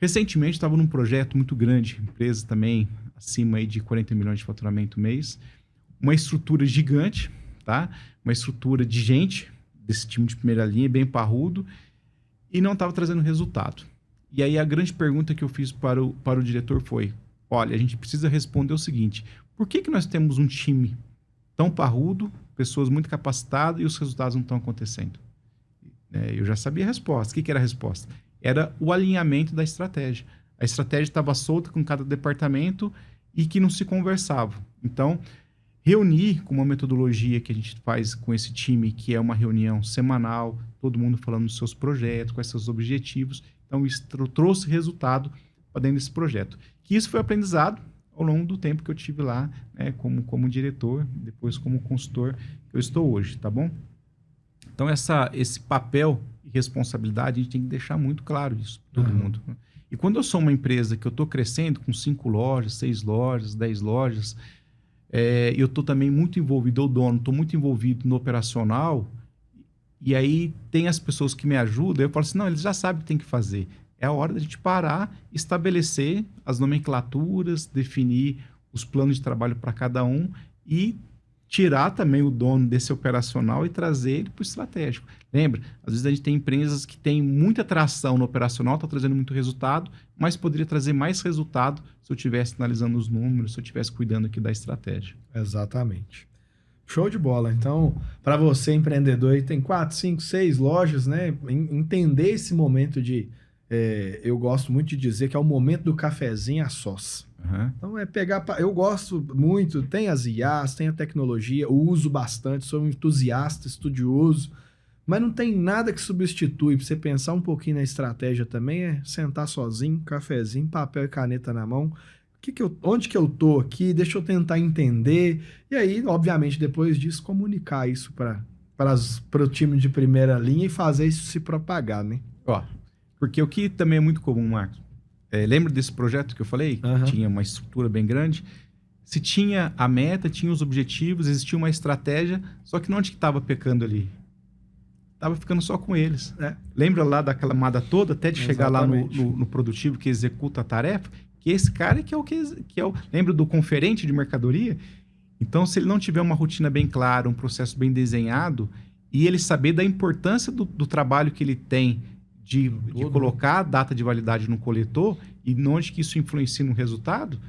Recentemente estava num projeto muito grande, empresa também acima aí de 40 milhões de faturamento mês, uma estrutura gigante, tá? Uma estrutura de gente desse time de primeira linha, bem parrudo, e não estava trazendo resultado. E aí a grande pergunta que eu fiz para o diretor foi: olha, a gente precisa responder o seguinte, por que nós temos um time tão parrudo, pessoas muito capacitadas e os resultados não estão acontecendo? Eu já sabia a resposta. O que era a resposta? Era o alinhamento da estratégia. A estratégia estava solta com cada departamento e que não se conversavam. Então, reunir com uma metodologia que a gente faz com esse time, que é uma reunião semanal, todo mundo falando dos seus projetos, quais são os objetivos. Então, isso trouxe resultado para dentro desse projeto. Que isso foi aprendizado ao longo do tempo que eu tive lá, né, como diretor, depois como consultor que eu estou hoje, tá bom? Então, esse papel e responsabilidade, a gente tem que deixar muito claro isso para todo mundo. E quando eu sou uma empresa que eu estou crescendo com 5 lojas, 6 lojas, 10 lojas, eu estou também muito envolvido, eu dono, estou muito envolvido no operacional, e aí tem as pessoas que me ajudam, eu falo assim, não, eles já sabem o que tem que fazer. É a hora da gente parar, estabelecer as nomenclaturas, definir os planos de trabalho para cada um e tirar também o dono desse operacional e trazer ele para o estratégico. Lembra? Às vezes a gente tem empresas que têm muita tração no operacional, está trazendo muito resultado, mas poderia trazer mais resultado se eu estivesse analisando os números, se eu estivesse cuidando aqui da estratégia. Exatamente. Show de bola. Então, para você, empreendedor, aí tem 4, 5, 6 lojas, né? Entender esse momento de... eu gosto muito de dizer que é o momento do cafezinho a sós. Então, pegar... Eu gosto muito, tem as IAs, tem a tecnologia, eu uso bastante, sou um entusiasta, estudioso, mas não tem nada que substitui, para você pensar um pouquinho na estratégia também, é sentar sozinho, cafezinho, papel e caneta na mão. Onde que eu tô aqui? Deixa eu tentar entender. E aí, obviamente, depois disso, comunicar isso para o time de primeira linha e fazer isso se propagar, né? Porque o que também é muito comum, Marcos, lembra desse projeto que eu falei? Que tinha uma estrutura bem grande. Se tinha a meta, tinha os objetivos, existia uma estratégia, só que onde que estava pecando ali? Estava ficando só com eles. Lembra lá daquela camada toda, até de chegar lá no produtivo que executa a tarefa? Que esse cara que é o... Lembra do conferente de mercadoria? Então, se ele não tiver uma rotina bem clara, um processo bem desenhado, e ele saber da importância do trabalho que ele tem de colocar a data de validade no coletor e onde que isso influencia no resultado,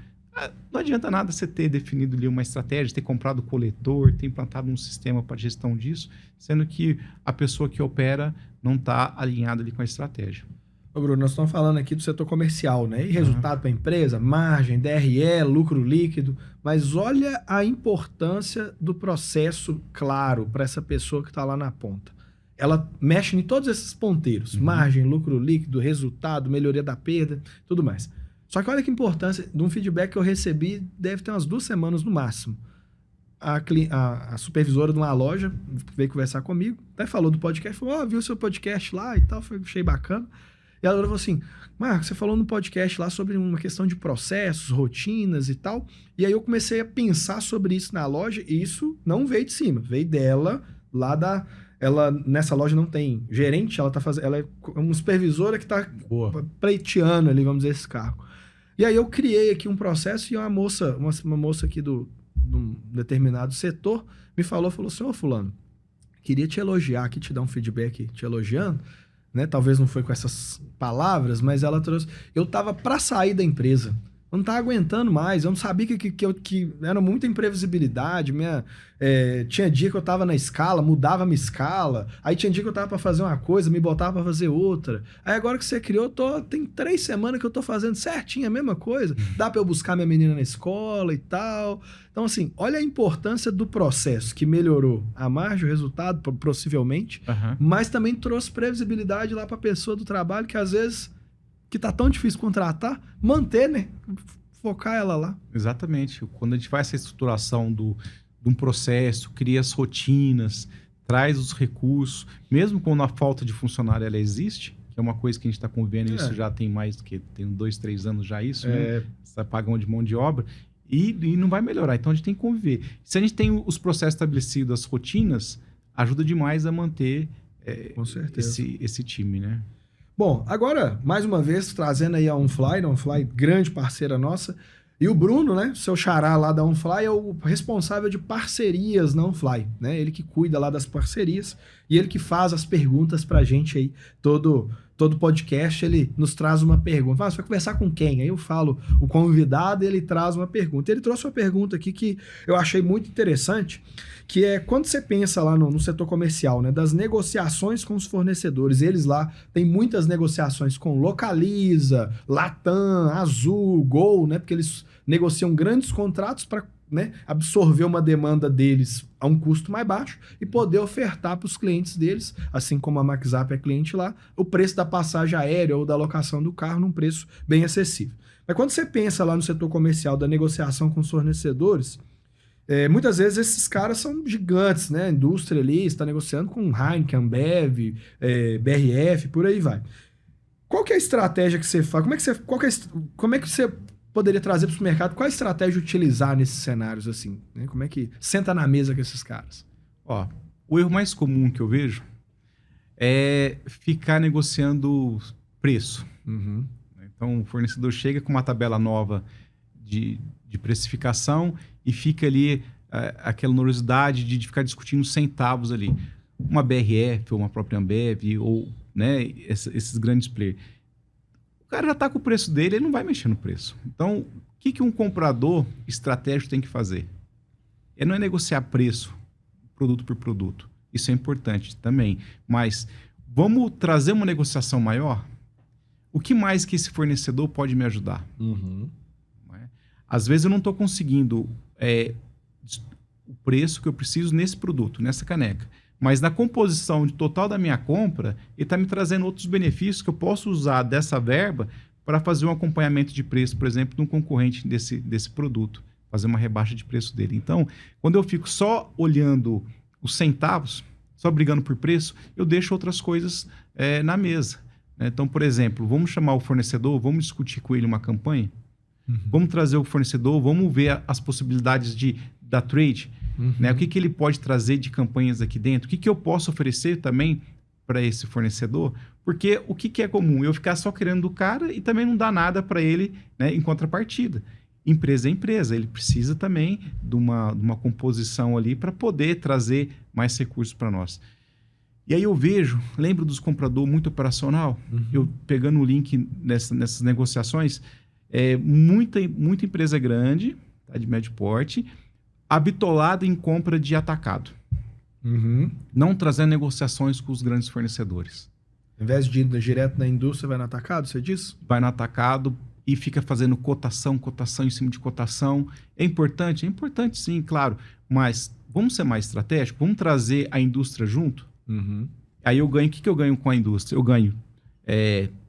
não adianta nada você ter definido ali uma estratégia, ter comprado o coletor, ter implantado um sistema para gestão disso, sendo que a pessoa que opera não está alinhada ali com a estratégia. Ô Bruno, nós estamos falando aqui do setor comercial, né? E resultado para a empresa, margem, DRE, lucro líquido, mas olha a importância do processo claro para essa pessoa que está lá na ponta. Ela mexe em todos esses ponteiros, margem, lucro líquido, resultado, melhoria da perda, tudo mais. Só que olha que importância de um feedback que eu recebi, deve ter umas 2 semanas no máximo. A supervisora de uma loja veio conversar comigo, até falou do podcast, falou, viu seu podcast lá e tal, achei bacana. E ela falou assim, Marcos, você falou no podcast lá sobre uma questão de processos, rotinas e tal, e aí eu comecei a pensar sobre isso na loja, e isso não veio de cima, veio dela, lá da... Ela, nessa loja não tem gerente, ela é uma supervisora que está pleiteando ali, vamos dizer, esse cargo. E aí eu criei aqui um processo e uma moça aqui de um determinado setor me falou assim, ô fulano, queria te elogiar aqui, te dar um feedback te elogiando, né? Talvez não foi com essas palavras, mas ela trouxe... Eu tava para sair da empresa. Eu não tava aguentando mais. Eu não sabia que era muita imprevisibilidade. Tinha dia que eu tava na escala, mudava a minha escala. Aí tinha dia que eu tava para fazer uma coisa, me botava para fazer outra. Aí agora que você criou, tem 3 semanas que eu tô fazendo certinho a mesma coisa. Dá para eu buscar minha menina na escola e tal. Então, assim, olha a importância do processo que melhorou a margem, o resultado, possivelmente, mas também trouxe previsibilidade lá para a pessoa do trabalho que às vezes... que tá tão difícil contratar, manter, né? Focar ela lá. Exatamente. Quando a gente faz essa estruturação de um processo, cria as rotinas, traz os recursos, mesmo quando a falta de funcionário ela existe, que é uma coisa que a gente está convivendo, isso já tem mais do que... Tem 2, 3 anos já isso, né? Você paga de mão de obra e não vai melhorar. Então, a gente tem que conviver. Se a gente tem os processos estabelecidos, as rotinas, ajuda demais a manter com certeza. esse time, né? Bom, agora, mais uma vez, trazendo aí a OnFly, grande parceira nossa, e o Bruno, né, seu xará lá da OnFly, é o responsável de parcerias na OnFly, né, ele que cuida lá das parcerias, e ele que faz as perguntas pra gente aí todo podcast ele nos traz uma pergunta. Você vai conversar com quem? Aí eu falo o convidado, ele traz uma pergunta. Ele trouxe uma pergunta aqui que eu achei muito interessante, que é quando você pensa lá no setor comercial, né, das negociações com os fornecedores, eles lá têm muitas negociações com Localiza, Latam, Azul, Gol, né, porque eles negociam grandes contratos para, né, absorver uma demanda deles a um custo mais baixo e poder ofertar para os clientes deles, assim como a MaxUp é cliente lá, o preço da passagem aérea ou da locação do carro num preço bem acessível. Mas quando você pensa lá no setor comercial da negociação com os fornecedores, muitas vezes esses caras são gigantes, né? A indústria ali está negociando com Heineken, Ambev, BRF, por aí vai. Qual que é a estratégia que você faz? Como é que você poderia trazer para o mercado? Qual a estratégia utilizar nesses cenários assim? Né? Como é que senta na mesa com esses caras? Ó, o erro mais comum que eu vejo é ficar negociando preço. Uhum. Então, o fornecedor chega com uma tabela nova de precificação e fica ali aquela morosidade de ficar discutindo centavos ali. Uma BRF ou uma própria Ambev ou, né, esses grandes players. O cara já está com o preço dele, ele não vai mexer no preço. Então, o que um comprador estratégico tem que fazer? Não é negociar preço, produto por produto. Isso é importante também. Mas vamos trazer uma negociação maior? O que mais que esse fornecedor pode me ajudar? Uhum. Às vezes eu não estou conseguindo o preço que eu preciso nesse produto, nessa caneca. Mas na composição total da minha compra, ele está me trazendo outros benefícios que eu posso usar dessa verba para fazer um acompanhamento de preço, por exemplo, de um concorrente desse produto, fazer uma rebaixa de preço dele. Então, quando eu fico só olhando os centavos, só brigando por preço, eu deixo outras coisas na mesa. Então, por exemplo, vamos chamar o fornecedor, vamos discutir com ele uma campanha, vamos trazer o fornecedor, vamos ver as possibilidades da trade, né? O que ele pode trazer de campanhas aqui dentro, o que eu posso oferecer também para esse fornecedor, porque o que é comum? Eu ficar só querendo do cara e também não dá nada para ele, né, em contrapartida. Empresa é empresa, ele precisa também de uma composição ali para poder trazer mais recursos para nós. E aí eu lembro dos compradores muito operacional, eu pegando o link nessas negociações, muita empresa grande, tá, de médio porte, habitolada em compra de atacado. Não trazendo negociações com os grandes fornecedores. Ao invés de ir direto na indústria, vai no atacado, você disse? Vai no atacado e fica fazendo cotação em cima de cotação. É importante? É importante sim, claro. Mas vamos ser mais estratégicos? Vamos trazer a indústria junto? Aí eu ganho, o que eu ganho com a indústria? Eu ganho,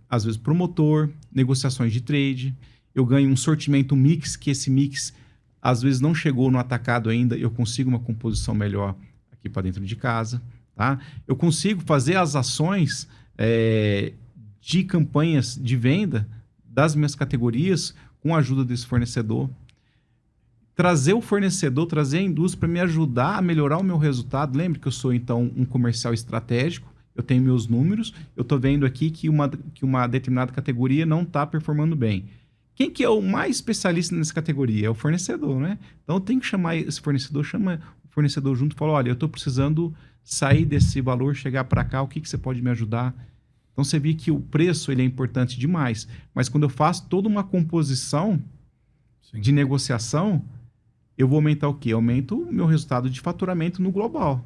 às vezes, promotor, negociações de trade, eu ganho um sortimento mix, que esse mix, às vezes, não chegou no atacado ainda, eu consigo uma composição melhor aqui para dentro de casa, tá? Eu consigo fazer as ações de campanhas de venda das minhas categorias com a ajuda desse fornecedor. Trazer o fornecedor, trazer a indústria para me ajudar a melhorar o meu resultado. Lembre que eu sou, então, um comercial estratégico, eu tenho meus números, eu estou vendo aqui que uma determinada categoria não está performando bem. Quem que é o mais especialista nessa categoria? É o fornecedor, né? Então, eu tenho que chamar esse fornecedor, chama o fornecedor junto e fala, olha, eu estou precisando sair desse valor, chegar para cá, o que você pode me ajudar? Então, você vê que o preço ele é importante demais, mas quando eu faço toda uma composição de negociação, eu vou aumentar o quê? Eu aumento o meu resultado de faturamento no global.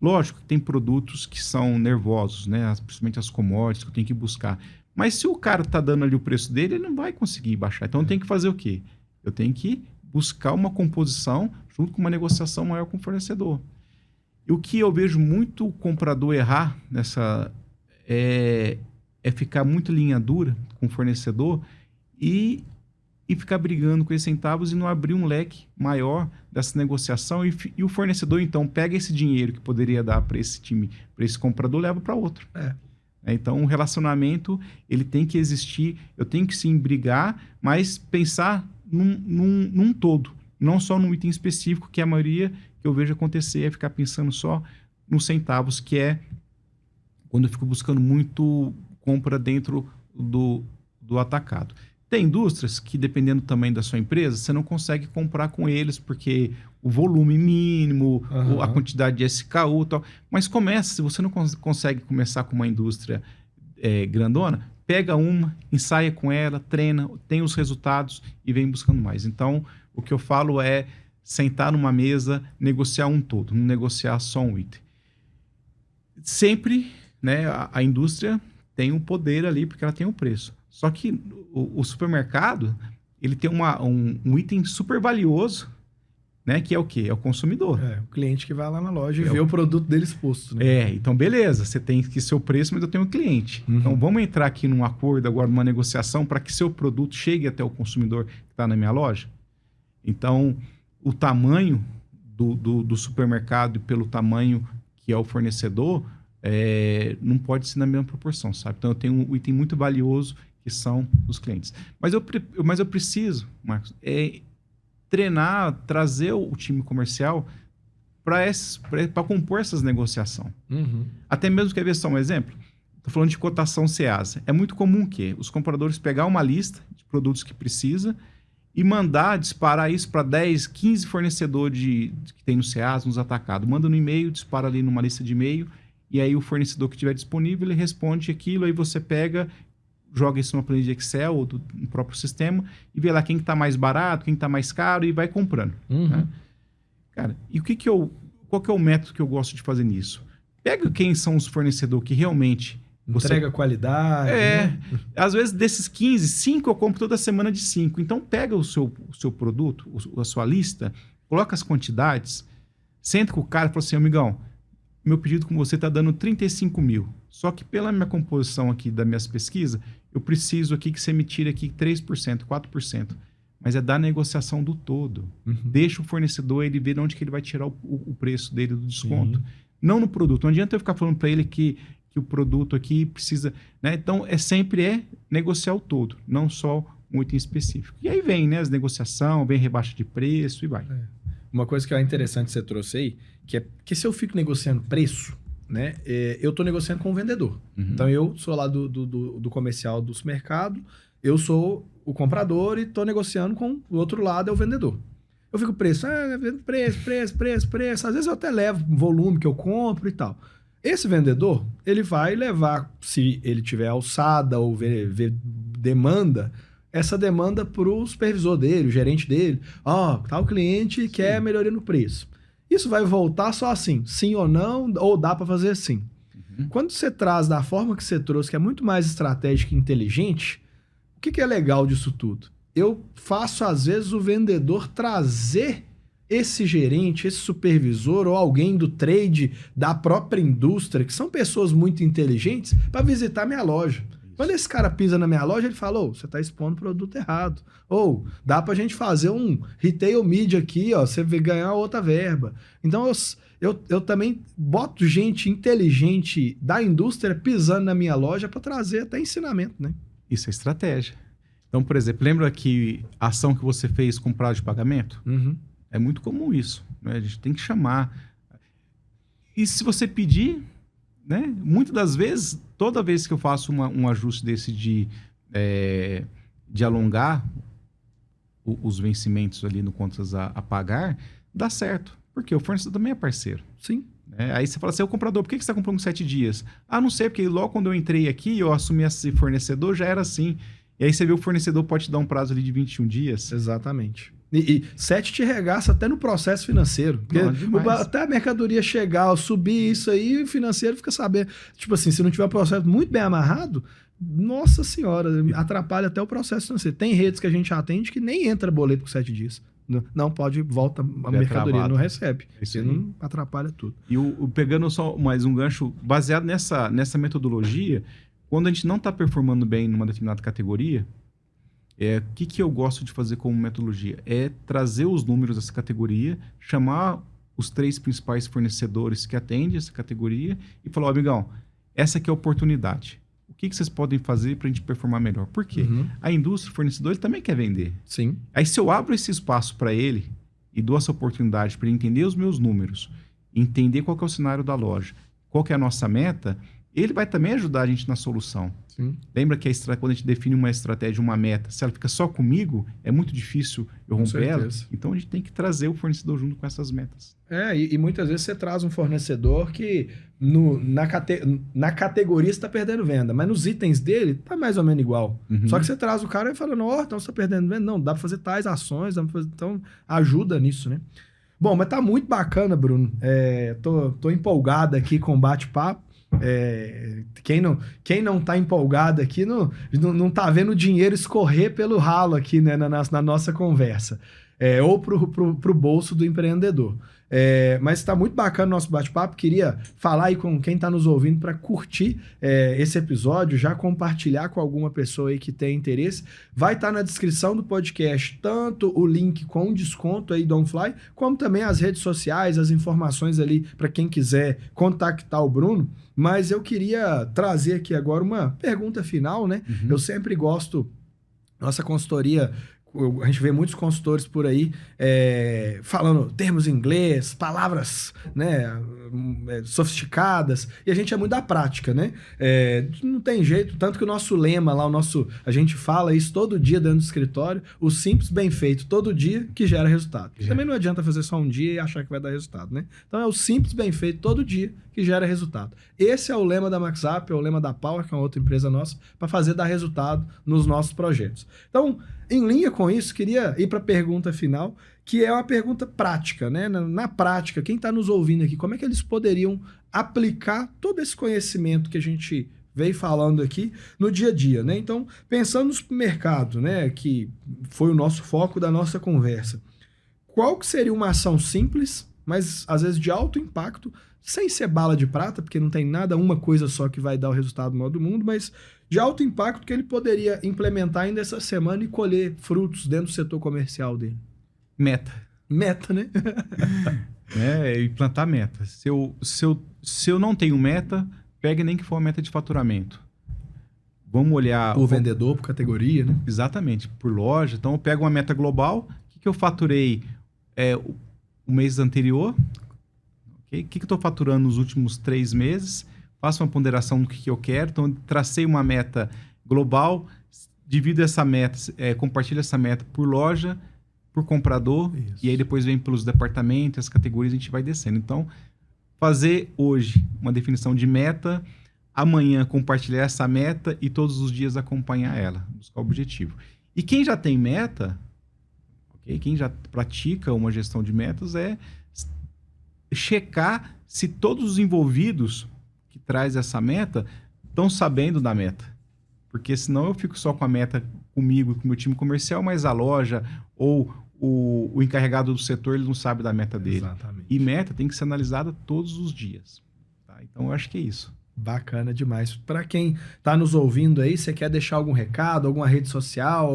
Lógico que tem produtos que são nervosos, né? Principalmente as commodities que eu tenho que buscar. Mas se o cara está dando ali o preço dele, ele não vai conseguir baixar. Então, eu tenho que fazer o quê? Eu tenho que buscar uma composição junto com uma negociação maior com o fornecedor. E o que eu vejo muito comprador errar nessa é ficar muito linha dura com o fornecedor e ficar brigando com esses centavos e não abrir um leque maior dessa negociação e o fornecedor, então, pega esse dinheiro que poderia dar para esse time, para esse comprador, leva para outro. Então, o relacionamento, ele tem que existir, eu tenho que sim brigar, mas pensar num todo, não só num item específico, que a maioria que eu vejo acontecer é ficar pensando só nos centavos, que é quando eu fico buscando muito compra dentro do atacado. Tem indústrias que, dependendo do tamanho da sua empresa, você não consegue comprar com eles, porque o volume mínimo, a quantidade de SKU e tal. Mas começa, se você não consegue começar com uma indústria grandona, pega uma, ensaia com ela, treina, tem os resultados e vem buscando mais. Então, o que eu falo é sentar numa mesa, negociar um todo, não negociar só um item. Sempre, né, a indústria tem um poder ali porque ela tem um preço. Só que o supermercado, ele tem um item super valioso, né, que é o quê? É o consumidor. O cliente que vai lá na loja e vê o produto dele exposto. Né? Então beleza, você tem que seu preço, mas eu tenho um cliente. Então vamos entrar aqui num acordo agora, numa negociação para que seu produto chegue até o consumidor que está na minha loja. Então, o tamanho do supermercado e pelo tamanho que é o fornecedor, não pode ser na mesma proporção, sabe? Então, eu tenho um item muito valioso que são os clientes. Mas eu preciso, Marcos, treinar, trazer o time comercial para compor essas negociações. Até mesmo, quer ver só um exemplo? Estou falando de cotação Ceasa. É muito comum que os compradores pegar uma lista de produtos que precisa e disparar isso para 10, 15 fornecedores que tem no Ceasa, nos atacados. Manda no e-mail, dispara ali numa lista de e-mail, e aí o fornecedor que estiver disponível, ele responde aquilo, aí você pega, joga isso numa planilha de Excel ou no próprio sistema e vê lá quem está mais barato, quem está mais caro e vai comprando. Né? Cara, e qual que é o método que eu gosto de fazer nisso? Pega quem são os fornecedores que realmente... Entrega qualidade. Né? Às vezes desses 15, 5 eu compro toda semana de 5. Então pega o seu produto, a sua lista, coloca as quantidades, senta com o cara e fala assim, amigão, meu pedido com você está dando 35 mil. Só que pela minha composição aqui das minhas pesquisas, eu preciso aqui que você me tire aqui 3%, 4%. Mas é da negociação do todo. Deixa o fornecedor ele ver de onde que ele vai tirar o preço dele do desconto. Não no produto. Não adianta eu ficar falando para ele que o produto aqui precisa... Né? Então, sempre negociar o todo, não só um item específico. E aí vem, né, as negociações, vem rebaixa de preço e vai. Uma coisa que é interessante que você trouxe aí, que se eu fico negociando preço, né, eu estou negociando com o vendedor. Então, eu sou lá do comercial do supermercado, eu sou o comprador e estou negociando com o outro lado, é o vendedor. Eu fico preço. Às vezes eu até levo volume que eu compro e tal. Esse vendedor, ele vai levar, se ele tiver alçada ou ver demanda, essa demanda para o supervisor dele, o gerente dele. Tal cliente quer melhoria no preço. Isso vai voltar só assim, sim ou não, ou dá para fazer assim. Quando você traz da forma que você trouxe, que é muito mais estratégica e inteligente, o que é legal disso tudo? Eu faço, às vezes, o vendedor trazer esse gerente, esse supervisor ou alguém do trade, da própria indústria, que são pessoas muito inteligentes, para visitar minha loja. Quando esse cara pisa na minha loja, ele fala, você está expondo o produto errado. Ou dá para a gente fazer um retail media aqui, você vai ganhar outra verba. Então, eu também boto gente inteligente da indústria pisando na minha loja para trazer até ensinamento, né? Isso é estratégia. Então, por exemplo, lembra que a ação que você fez com prazo de pagamento? É muito comum isso, né? A gente tem que chamar. E se você pedir, né? Muitas das vezes, toda vez que eu faço um ajuste desse de alongar os vencimentos ali no contas a pagar, dá certo. Porque o fornecedor também é parceiro. Sim. Aí você fala assim, o comprador, por que você está comprando com 7 dias? Não sei, porque logo quando eu entrei aqui, eu assumi esse fornecedor, já era assim. E aí você vê o fornecedor pode te dar um prazo ali de 21 dias. Exatamente. E 7 te regaça até no processo financeiro. Porque até a mercadoria chegar, subir isso aí, o financeiro fica sabendo. Tipo assim, se não tiver um processo muito bem amarrado, nossa senhora, atrapalha até o processo financeiro. Tem redes que a gente atende que nem entra boleto com 7 dias. Não pode, volta a mercadoria, travado. Não recebe. Isso não atrapalha tudo. E pegando só mais um gancho, baseado nessa metodologia, quando a gente não está performando bem numa determinada categoria, o que eu gosto de fazer como metodologia? É trazer os números dessa categoria, chamar os 3 principais fornecedores que atendem essa categoria e falar, amigão, essa aqui é a oportunidade. O que vocês podem fazer para a gente performar melhor? Por quê? A indústria, o fornecedor, ele também quer vender. Sim. Aí se eu abro esse espaço para ele e dou essa oportunidade para ele entender os meus números, entender qual que é o cenário da loja, qual que é a nossa meta, ele vai também ajudar a gente na solução. Sim. Lembra que quando a gente define uma estratégia, uma meta, se ela fica só comigo, é muito difícil eu romper ela. Então a gente tem que trazer o fornecedor junto com essas metas. E muitas vezes você traz um fornecedor que na categoria você está perdendo venda, mas nos itens dele tá mais ou menos igual. Só que você traz o cara e fala, não, então você está perdendo venda. Não, dá para fazer tais ações, então ajuda nisso, né? Bom, mas tá muito bacana, Bruno. Tô empolgado aqui com o bate-papo. Quem não tá empolgado aqui não tá vendo o dinheiro escorrer pelo ralo aqui, né, na nossa conversa. Ou pro bolso do empreendedor. Mas está muito bacana o nosso bate-papo. Queria falar aí com quem está nos ouvindo para curtir esse episódio, já compartilhar com alguma pessoa aí que tem interesse. Vai estar na descrição do podcast tanto o link com desconto aí do OnFly, como também as redes sociais, as informações ali para quem quiser contactar o Bruno. Mas eu queria trazer aqui agora uma pergunta final, né? Eu sempre gosto, nossa consultoria... A gente vê muitos consultores por aí falando termos em inglês, palavras, né, sofisticadas, e a gente é muito da prática, né? Não tem jeito, tanto que o nosso lema lá, a gente fala isso todo dia dentro do escritório, o simples bem feito todo dia que gera resultado. Também não adianta fazer só um dia e achar que vai dar resultado, né? Então é o simples bem feito todo dia que gera resultado. Esse é o lema da MaxUp, é o lema da Power, que é uma outra empresa nossa, para fazer dar resultado nos nossos projetos. Então, em linha com isso, queria ir para a pergunta final, que é uma pergunta prática, né? Na prática, quem está nos ouvindo aqui, como é que eles poderiam aplicar todo esse conhecimento que a gente veio falando aqui no dia a dia, né? Então, pensando no supermercado, né, que foi o nosso foco da nossa conversa, qual que seria uma ação simples, mas às vezes de alto impacto, sem ser bala de prata, porque não tem nada, uma coisa só que vai dar o resultado maior do mundo, mas de alto impacto que ele poderia implementar ainda essa semana e colher frutos dentro do setor comercial dele? Meta, né? Implantar meta. Se eu não tenho meta, pegue nem que for uma meta de faturamento. Vamos olhar... Por vendedor, por categoria, né? Exatamente, por loja. Então, eu pego uma meta global. O que eu faturei o mês anterior? O que eu estou faturando nos últimos 3 meses? Faço uma ponderação do que eu quero. Então, tracei uma meta global, divido essa meta, compartilho essa meta por loja, por comprador, e aí depois vem pelos departamentos, as categorias, a gente vai descendo. Então, fazer hoje uma definição de meta, amanhã compartilhar essa meta e todos os dias acompanhar ela, buscar o objetivo. E quem já tem meta, quem já pratica uma gestão de metas, checar se todos os envolvidos que traz essa meta estão sabendo da meta. Porque senão eu fico só com a meta comigo e com o meu time comercial, mas a loja ou o encarregado do setor ele não sabe da meta dele. Exatamente. E meta tem que ser analisada todos os dias. Tá? Então eu acho que é isso. Bacana demais. Para quem está nos ouvindo aí, você quer deixar algum recado, alguma rede social,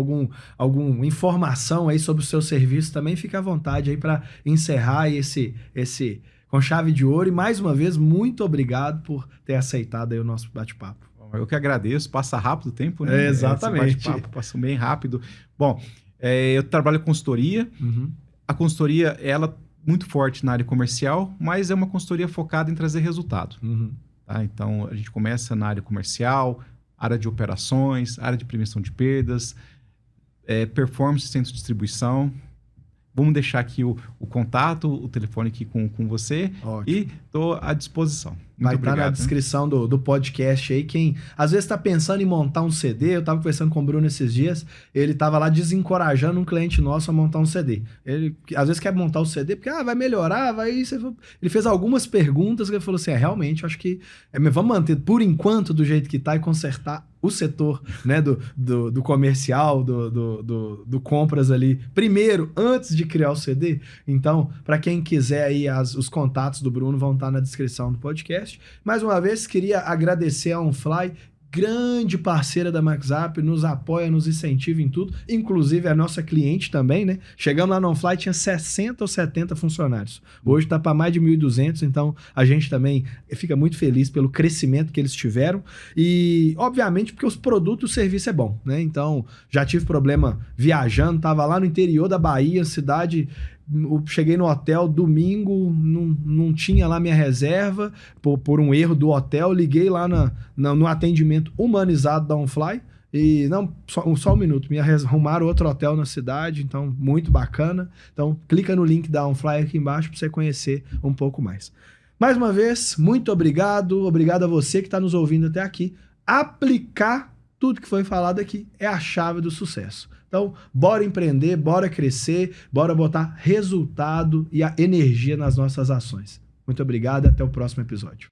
alguma informação aí sobre o seu serviço, também fica à vontade aí para encerrar esse com chave de ouro. E mais uma vez, muito obrigado por ter aceitado aí o nosso bate-papo. Eu que agradeço. Passa rápido o tempo, né? Exatamente. Esse bate-papo passa bem rápido. Bom, eu trabalho com consultoria. A consultoria, ela muito forte na área comercial, mas é uma consultoria focada em trazer resultado. Tá? Então, a gente começa na área comercial, área de operações, área de prevenção de perdas, performance, centro de distribuição. Vamos deixar aqui o contato, o telefone aqui com você. Ótimo. E estou à disposição. Vai estar na descrição do podcast aí. Quem às vezes está pensando em montar um CD, eu estava conversando com o Bruno esses dias, ele estava lá desencorajando um cliente nosso a montar um CD. Ele às vezes quer montar o CD porque vai melhorar, Ele fez algumas perguntas que ele falou assim, realmente, acho que vamos manter por enquanto do jeito que está e consertar o setor, né, do comercial, do compras ali, primeiro, antes de criar o CD. Então, para quem quiser aí, os contatos do Bruno vão estar na descrição do podcast. Mais uma vez, queria agradecer a OnFly, grande parceira da MaxUp, nos apoia, nos incentiva em tudo, inclusive a nossa cliente também, né? Chegamos lá no OnFly, tinha 60 ou 70 funcionários. Hoje está para mais de 1.200, então a gente também fica muito feliz pelo crescimento que eles tiveram e, obviamente, porque os produtos e o serviço é bom, né? Então, já tive problema viajando, estava lá no interior da Bahia, cidade Eu cheguei no hotel domingo, não tinha lá minha reserva, por um erro do hotel, liguei lá no atendimento humanizado da OnFly, e não, só um minuto, me arrumaram outro hotel na cidade, então muito bacana. Então clica no link da OnFly aqui embaixo para você conhecer um pouco mais. Mais uma vez, muito obrigado a você que está nos ouvindo até aqui. Aplicar tudo que foi falado aqui é a chave do sucesso. Então, bora empreender, bora crescer, bora botar resultado e a energia nas nossas ações. Muito obrigado e até o próximo episódio.